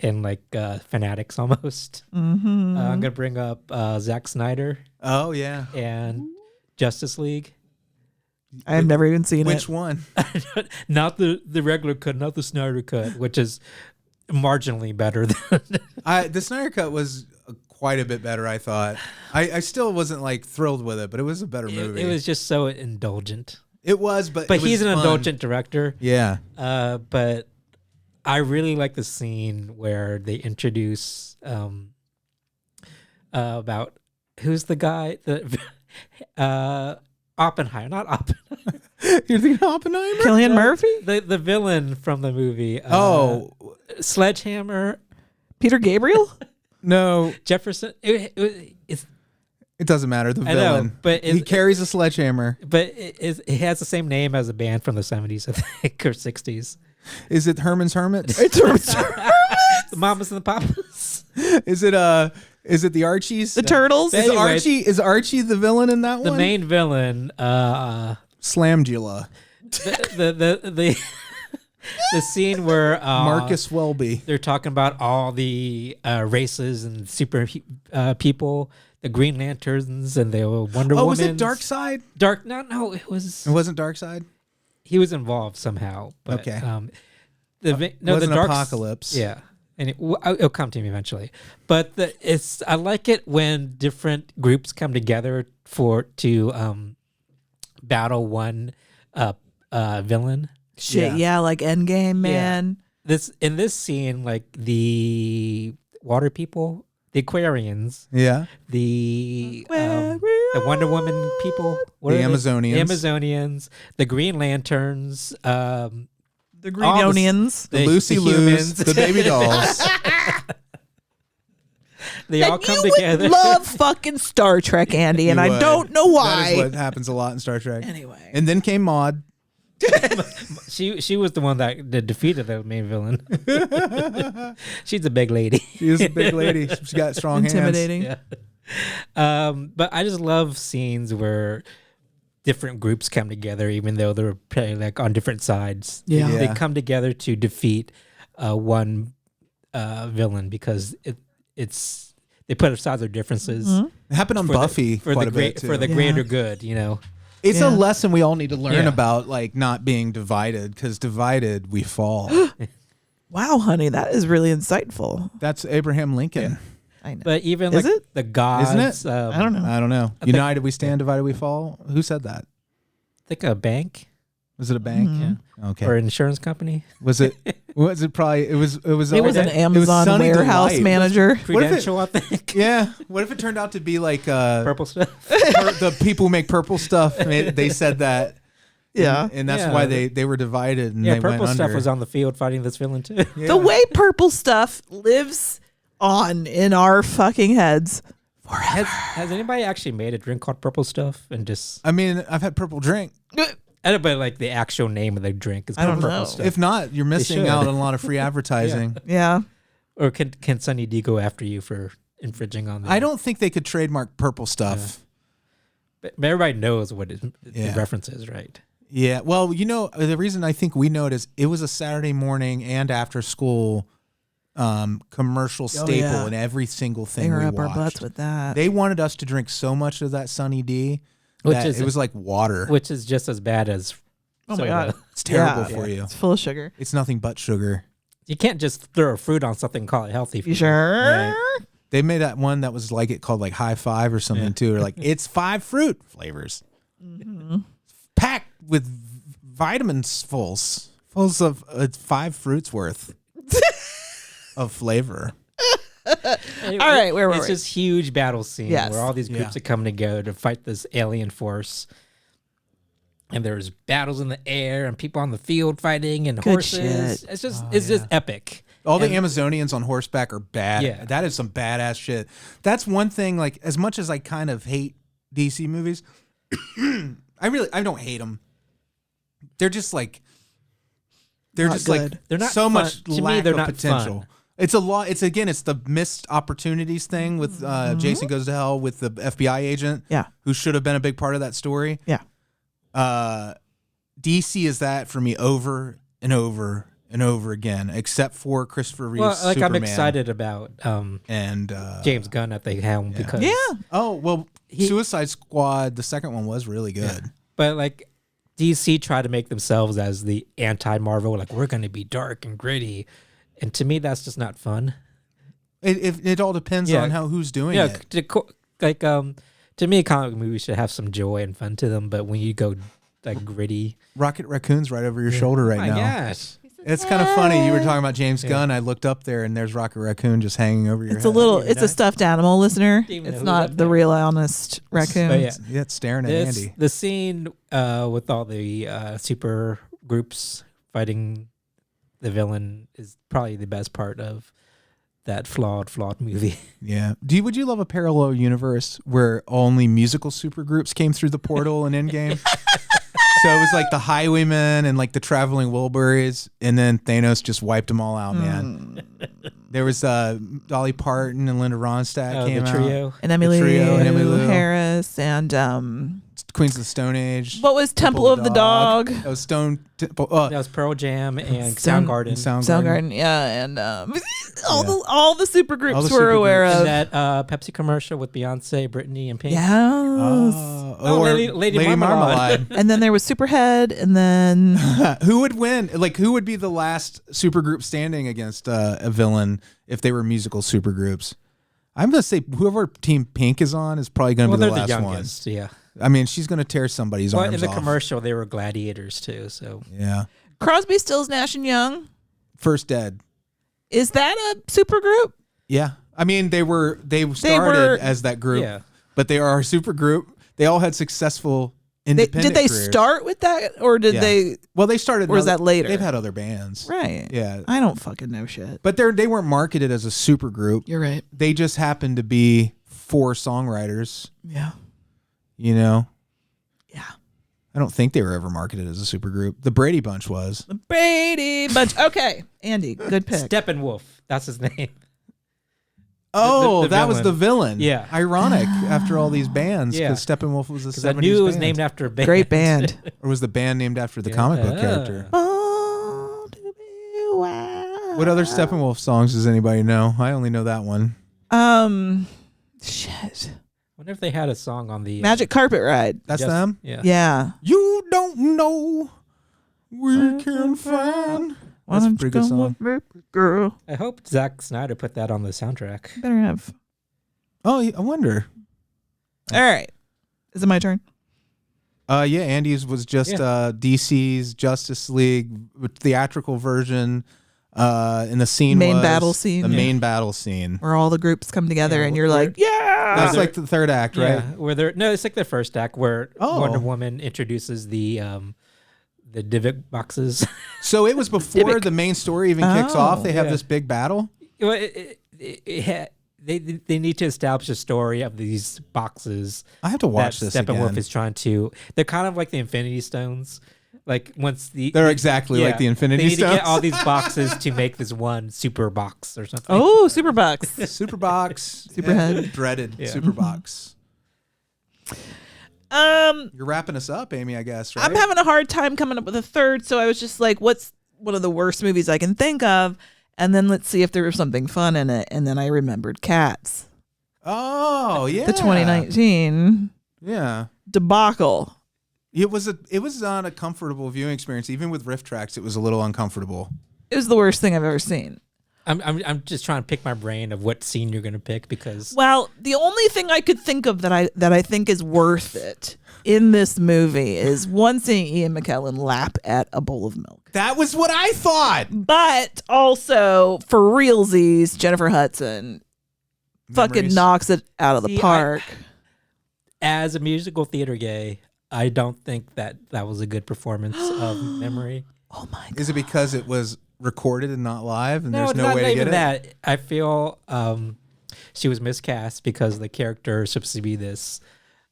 and like fanatics almost. Mm-hmm. I'm gonna bring up Zack Snyder Oh yeah. and Justice League. I have never even seen Which it. one? Not the regular cut, not the Snyder cut, which is marginally better than The Snyder Cut was quite a bit better, I thought. I still wasn't like thrilled with it, but it was a better movie. it was just so indulgent. It was, but But it was he's an fun. indulgent director. Yeah. But I really like the scene where they introduce about who's the guy Oppenheimer, not Oppenheimer, You're thinking Oppenheimer? Cillian Murphy? the villain from the movie. Oh Sledgehammer. Peter Gabriel? No, Jefferson. It's it doesn't matter. The I know, villain, but he carries a sledgehammer. but it has the same name as a band from the 70s, I think, or 60s. Is it Herman's Hermits? The Mamas and the Papas. Is it the Archies? The Turtles. But anyway, Is Archie the villain in that The one? main villain, Slamdula. the the scene where Marcus Welby. they're talking about all the races and super people, the Green Lanterns and the Wonder Woman. Oh, was it Darkseid? No, it was. It wasn't Darkseid. He was involved somehow. But, Okay. The wasn't Dark Apocalypse. Yeah, and it'll come to me eventually. But I like it when different groups come together to battle one villain. Shit, yeah, like Endgame, man. In this scene, like the water people, the Aquarians, Yeah. the Wonder Woman people, what The are they? Amazonians. The Amazonians, the Green Lanterns, The all Greenionians. The Lucy Loos, humans. the baby dolls. They all And come you together. would love fucking Star Trek, Andy, and You I would. don't know That is why. what happens a lot in Star Trek. Anyway. And then came Maud. She was the one that defeated the main villain. She's a big lady. She is a big lady. She's got strong hands. Intimidating. Yeah. But I just love scenes where different groups come together, even though they're playing like on different sides. Yeah. They Yeah. come together to defeat one villain because it's they put aside their differences Mm-hmm. It happened on for the- Buffy for quite the a bit too. for the Yeah. greater good. You know, It's Yeah. a lesson we all need to learn Yeah. about, like not being divided, because divided we fall. Wow, honey, that is really insightful. That's Abraham Lincoln. I know. but even Is like it? the gods, Isn't it? I don't know. I don't know. think- United we stand, divided we fall. Who said that? I think a bank Was it a bank? Mhm. Okay. or an insurance company. Was it? Was it probably? It was. It was an it was Amazon Sunny warehouse Delight. manager. What if it- Prudential, I think. Yeah. What if it turned out to be like Purple stuff. the people who make purple stuff? They said that. Yeah. And that's Yeah. why they were divided and Yeah, they purple went stuff under. was on the field fighting this villain too. Yeah. The way purple stuff lives on in our fucking heads forever. Has anybody actually made a drink called purple stuff and just? I mean, I've had purple drink. I don't know, but like the actual name of the drink is I don't purple know. stuff. If not, you're missing should. out on a lot of free advertising. Yeah. Or can Sunny D go after you for infringing on the? I don't think they could trademark purple stuff. But everybody knows what the Yeah. reference is, right? Yeah. Well, you know, the reason I think we know it is it was a Saturday morning and after school commercial staple yeah. in every single thing Finger we up our watched. butts with that. They wanted us to drink so much of that Sunny D Which that is it was like water. Which is just as bad as. Oh my soda. God. It's terrible Yeah. for you. It's full of sugar. It's nothing but sugar. You can't just throw a fruit on something and call it healthy. You food. sure? Right. They made that one that was like it called like High Five or something too. Or like it's 5 fruit flavors, packed with vitamins, fulls of 5 fruits worth of flavor. Anyway, All right, where were it's we? this huge battle scene Yes. where all these groups Yeah. are coming together to fight this alien force. And there's battles in the air and people on the field fighting and Good horses. shit. It's just epic. All the And- Amazonians on horseback are bad. Yeah. That is some badass shit. That's one thing. Like as much as I kind of hate DC movies, I don't hate them. They're just like Not like good. They're not so fun. much To me, lack they're of not potential. fun. It's a lot. It's the missed opportunities thing with Jason Goes to Hell with the FBI agent. Yeah. Who should have been a big part of that story. Yeah. DC is that for me over and over and over again, except for Christopher Reeve's Well, like Superman. I'm excited about And James Gunn at the helm because Yeah. oh well, He- Suicide Squad, the second one was really good. but like DC tried to make themselves as the anti-Marvel, like we're going to be dark and gritty, and to me that's just not fun. It all depends Yeah. on who's doing Yeah, it. to me, comic movies should have some joy and fun to them, but when you go like gritty, Rocket Raccoon's right over your shoulder right my now. gosh, It's kind of funny. You were talking about James Gunn. I looked up there and there's Rocket Raccoon just hanging over your It's head. a little. even It's know. a stuffed animal, listener. Didn't even know It's who not was up the there. real honest raccoon. But yeah. Yeah, it's staring at Andy. the scene with all the super groups fighting the villain is probably the best part of that flawed movie. Yeah. Would you love a parallel universe where only musical supergroups came through the portal in Endgame? So it was like the Highwaymen and like the Traveling Wilburys, and then Thanos just wiped them all out, man. There was Dolly Parton and Linda Ronstadt came the trio. out. And Emily, trio and Emily Lou. Harris and Queens of the Stone Age. what was Temple of the Dog? That was That was Pearl Jam and Soundgarden. Soundgarden, yeah, and all the All supergroups the we're aware supergroups. of. And that Pepsi commercial with Beyonce, Britney, and Pink. Yes. or Lady Marmalade. And then there was Superhead, and then Who would win? Like, who would be the last supergroup standing against a villain if they were musical supergroups? I'm gonna say whoever Team Pink is on is probably gonna be the they're last the one. youngest, yeah. I mean, she's gonna tear somebody's Well, arms in the off. commercial, they were gladiators too. So Yeah. Crosby, Stills, Nash and Young. First Dead. Is that a supergroup? Yeah. I mean, they started as that group, Yeah. but they are a super group. They all had successful independent Did they careers. start with that, or did Yeah. they? Well, they started. Or is that later? They've had other bands. Right. Yeah. I don't fucking know shit. But they weren't marketed as a super group. You're right. They just happened to be 4 songwriters, Yeah. you know? Yeah. I don't think they were ever marketed as a super group. The Brady Bunch was. The Brady Bunch. Okay, Andy, good pick. Steppenwolf, that's his name. Oh, the that was the villain. Yeah. Ironic after all these bands, Yeah. because Steppenwolf was a 70s Because I knew it was band. named after a band. Great band. Or was the band named after the comic book character? Born to be wild. What other Steppenwolf songs does anybody know? I only know that one. Shit. I wonder if they had a song on the Magic Carpet Ride. That's Just- them? Yeah. Yeah. You don't know we can find. That's a pretty good song. Girl. I hope Zack Snyder put that on the soundtrack. Better have. Oh, I wonder. All right. Is it my turn? Yeah, Andy's was just DC's Justice League theatrical version. And the scene Main was battle scene. The Yeah. main battle scene. Where all the groups come together Yeah, and you're where- like, yeah. That's like the third act, right? Yeah, where they're it's like the first act where Oh. Wonder Woman introduces the Divic boxes. So it was before the main story even kicks off. They have Yeah. this big battle. Well, they need to establish a story of these boxes. I have to watch this Steppenwolf again. is trying to. They're kind of like the Infinity Stones. Like once They're exactly like the Infinity they need Stones. to get all these boxes to make this one super box or something. Oh, Superbucks. Superbox. Superhead. Yeah, dreaded Yeah. Superbox. You're wrapping us up, Amy, I guess, right? I'm having a hard time coming up with a third, so I was just like, what's one of the worst movies I can think of? And then let's see if there was something fun in it. And then I remembered Cats. Oh, yeah. The 2019 Yeah. debacle. It was not a comfortable viewing experience. Even with riff tracks, it was a little uncomfortable. It was the worst thing I've ever seen. I'm just trying to pick my brain of what scene you're gonna pick because Well, the only thing I could think of that I think is worth it in this movie is one seeing Ian McKellen lap at a bowl of milk. That was what I thought. But also for realsies, Jennifer Hudson fucking Memories. knocks it out of the See, park. as a musical theater gay, I don't think that was a good performance of Memory. Oh my god. Is it because it was recorded and not live, and No, there's it's no not way to even get it? that. I feel she was miscast because the character is supposed to be this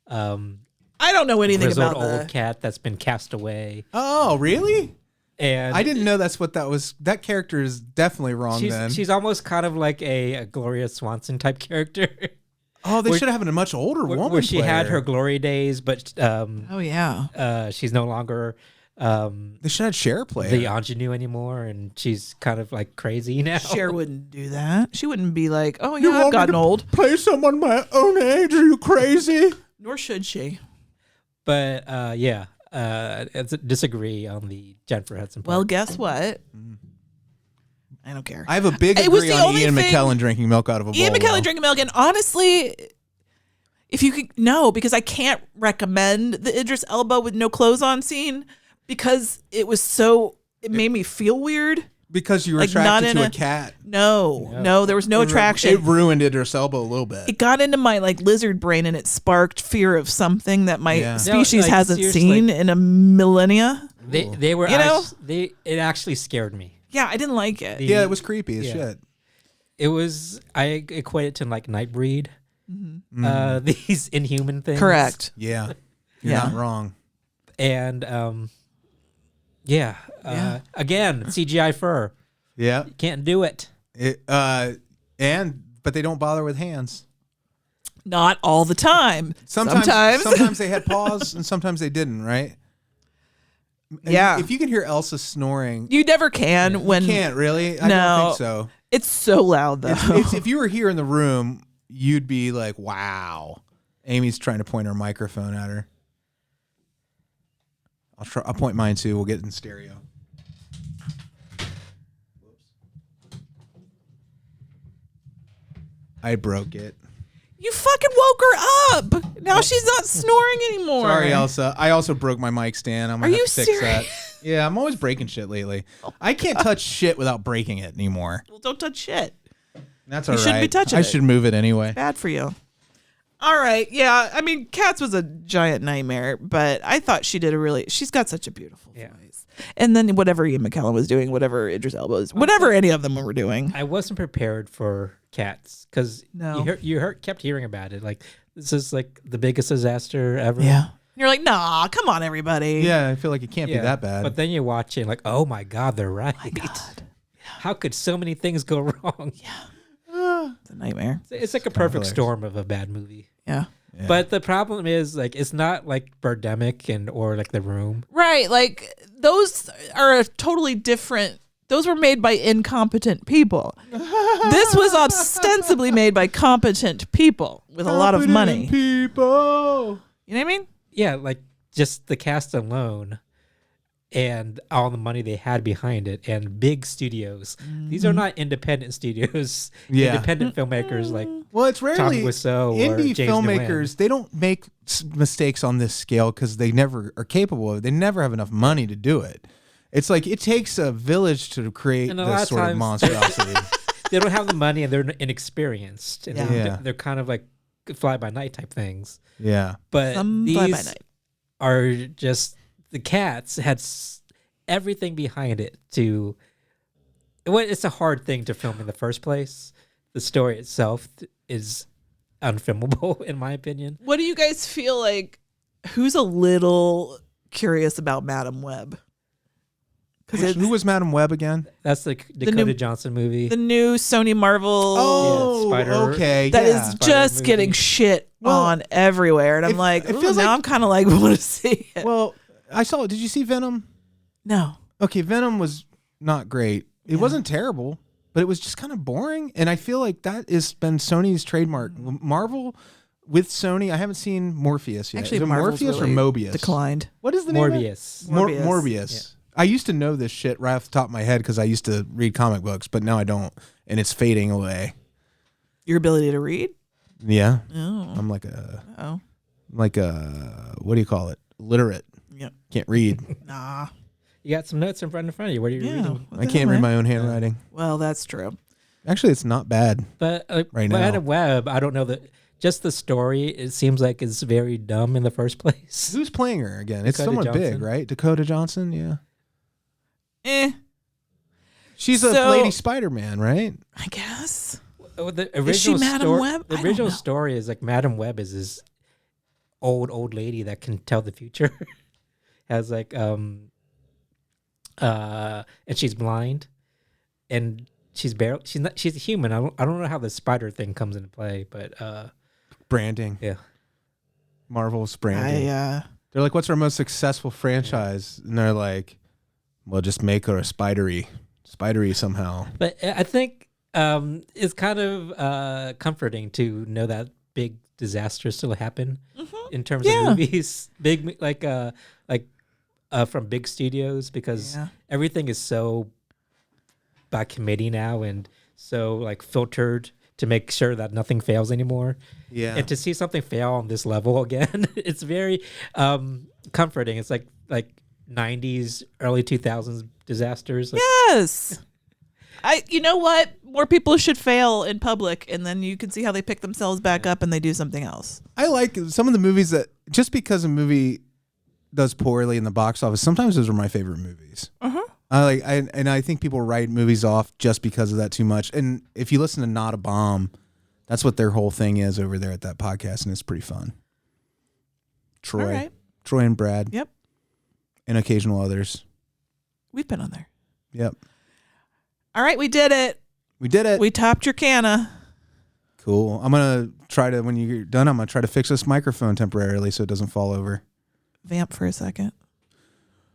I don't know anything grizzled about old the cat that's been cast away. Oh, really? And I didn't know that's what that was. That character is definitely wrong then. she's almost kind of like a Gloria Swanson type character. Oh, they where- should have had a much older woman where she had player. her glory days, but Oh yeah. she's no longer They should have had Cher play the her. ingenue anymore, and she's kind of like crazy now. Cher wouldn't do that. She wouldn't be like, "Oh You yeah, I've want me gotten to old." Play someone my own age? Are you crazy? Nor should she. But I disagree on the Jennifer Hudson part. Well, guess what? I don't care. I have a big It was agree the on only Ian thing- McKellen drinking milk out of a bowl. Ian McKellen though. drinking milk, and honestly, if you could no, because I can't recommend the Idris Elba with no clothes on scene because it was so it made me feel weird. Because you were Like, not attracted in to a a- cat. No, there was no attraction. It ruined Idris Elba a little bit. It got into my like lizard brain and it sparked fear of something that my Yeah. species No, like, hasn't seriously. seen in a millennia. They were You know? it actually scared me. Yeah, I didn't like it. Yeah, it was creepy as Yeah. shit. It was, I equate it to like Nightbreed. These inhuman things. Correct. Yeah. You're Yeah. not wrong. And again, CGI fur. Yeah. Can't do it. But they don't bother with hands. Not all the time. Sometimes they had paws and sometimes they didn't, right? And Yeah. if you can hear Elsa snoring, You never can when you can't really. I No. don't think so. it's so loud though. If you were here in the room, you'd be like, "Wow." Amy's trying to point her microphone at her. I'll point mine too. We'll get in stereo. I broke it. You fucking woke her up. Now she's not snoring anymore. Sorry, Elsa. I also broke my mic stand. I'm Are gonna have you to fix that. serious? Yeah, I'm always breaking shit lately. I can't touch shit without breaking it anymore. Well, don't touch shit. That's all right. shouldn't be touching I it. should move it anyway. Bad for you. All right. Yeah. I mean, Cats was a giant nightmare, but I thought she did she's got such a beautiful voice. And then whatever Ian McKellen was doing, whatever Idris Elba was, whatever any of them were doing. I wasn't prepared for Cats because No. kept hearing about it. Like, this is like the biggest disaster ever. Yeah. You're like, nah, come on, everybody. Yeah, I feel like it can't be that bad. But then you watch it like, oh my God, they're right. My God. How could so many things go wrong? It's a nightmare. It's like a perfect storm of a bad movie. Yeah. But the problem is, like, it's not like Birdemic or like The Room. Right. Like, those are a totally different. Those were made by incompetent people. This was ostensibly made by competent people with a lot of money. People. You know what I mean? Yeah, like just the cast alone and all the money they had behind it and big studios. These are not independent studios. Yeah. Independent filmmakers like Well, it's rarely Wiseau or indie James filmmakers. They don't make mistakes on this scale because they never are capable of it. They never have enough money to do it. It's like it takes a village to create And a lot this of sort of times- monstrosity. they don't have the money and they're inexperienced. And Yeah. they're kind of like fly by night type things. Yeah. But Some fly by these night. are just the Cats had everything behind it to. It's a hard thing to film in the first place. The story itself is unfilmable, in my opinion. What do you guys feel like? Who's a little curious about Madam Web? Because Who was Madam Web again? That's the Dakota new- Johnson movie. the new Sony Marvel Oh, Spider- okay. that is yeah. Spider just movie. getting shit Well, on everywhere, and I'm it- like, it ooh, feels now like- I'm kind of like want to see it. Well, I saw it. Did you see Venom? No, Okay, Venom was not great. It wasn't terrible, but it was just kind of boring. And I feel like that has been Sony's trademark. Marvel with Sony. I haven't seen Morpheus yet. actually, is it Marvel's Morpheus really or Mobius? declined. What is the name? Morbius. Morbius. Morbius. I used to know this shit right off the top of my head because I used to read comic books, but now I don't, and it's fading away. Your ability to read? Yeah, Oh, I'm like oh, a what do you call it? Literate. yep. Can't read. Nah. You got some notes in front of you. What are you Yeah. reading? what I the can't hell, read man? my own handwriting. Well, that's true. Actually, it's not bad. But Right now. Madam Web, I don't know that. Just the story, it seems like it's very dumb in the first place. Who's playing her again? It's Dakota someone big, Johnson. right? Dakota Johnson. Yeah. She's a So- Lady Spider-Man, right? I guess. The Is she original Madam sto- Web? I The don't original know. story is like Madam Web is this old lady that can tell the future. Has like and she's blind, and she's a human. I don't know how the spider thing comes into play, but Branding. yeah. Marvel's branding. I They're like, "What's our most successful franchise?" And they're like, "Well, just make her a spidery somehow." But I think it's kind of comforting to know that big disasters still happen in terms Yeah. of movies, big from big studios, because Yeah. everything is so by committee now and so like filtered to make sure that nothing fails anymore. Yeah. And to see something fail on this level again, it's very comforting. It's like 90s, early 2000s disasters. Like, Yes. You know what? More people should fail in public, and then you can see how they pick themselves back up and they do something else. I like some of the movies that just because a movie does poorly in the box office, sometimes those are my favorite movies. I think people write movies off just because of that too much. And if you listen to Not a Bomb, that's what their whole thing is over there at that podcast, and it's pretty fun. Troy, All right. Troy and Brad. Yep. And occasional others. We've been on there. Yep. All right, we did it. We did it. We topped your canna. Cool. I'm going to try to, when you're done, I'm going to try to fix this microphone temporarily so it doesn't fall over. Vamp for a second.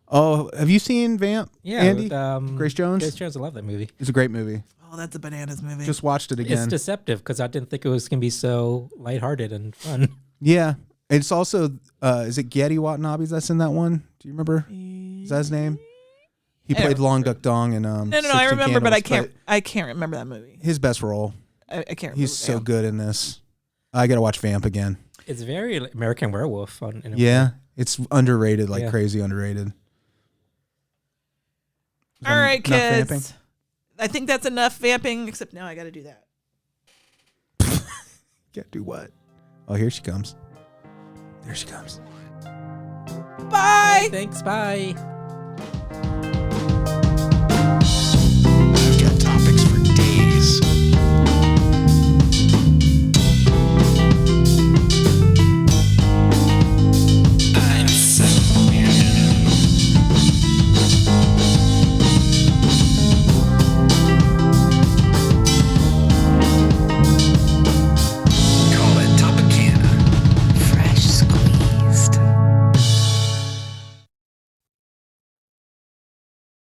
Oh, have you seen Vamp? Yeah, Andy? with, Grace Jones? Grace Jones, I love that movie. It's a great movie. Oh, that's a bananas movie. Just watched it again. It's deceptive because I didn't think it was going to be so lighthearted and fun. Yeah. It's also, is it Getty Watanabe that's in that one? Do you remember? Is that his name? He played Long Duck Dong in No, I 16 remember, but Candles, I can't remember that movie. his best role. I can't remember. He's so good in this. I got to watch Vamp again. It's very American Werewolf fun. In a Yeah. way. It's underrated, like Yeah. crazy underrated. All right, enough kids. vamping? I think that's enough vamping, except now I got to do that. Yeah, do what? Oh, here she comes. There she comes. Bye. Thanks. Bye.